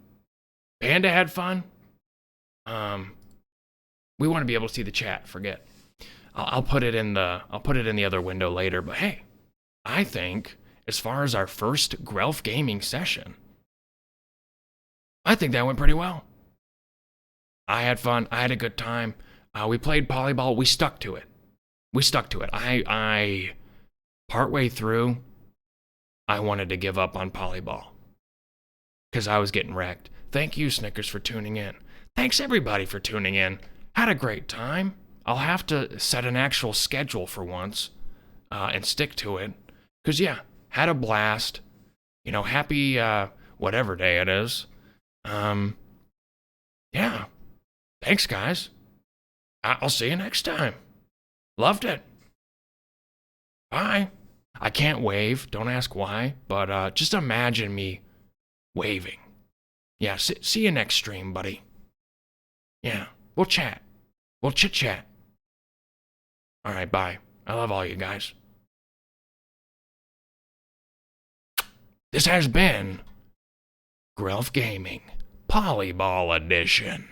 Panda had fun. We want to be able to see the chat. Forget. I'll put it in the other window later. But hey, I think as far as our first Grelf gaming session, I think that went pretty well. I had fun. I had a good time. We played Polyball. We stuck to it. I partway through, I wanted to give up on Polyball because I was getting wrecked. Thank you, Snickers, for tuning in. Thanks, everybody, for tuning in. Had a great time. I'll have to set an actual schedule for once and stick to it. Because, yeah, had a blast. You know, happy whatever day it is. Yeah. Thanks, guys. I'll see you next time. Loved it. Bye. I can't wave. Don't ask why. But just imagine me waving. Yeah, see you next stream, buddy. Yeah, we'll chat. We'll chit-chat. All right, bye. I love all you guys. This has been Grelf Gaming Polyball Edition.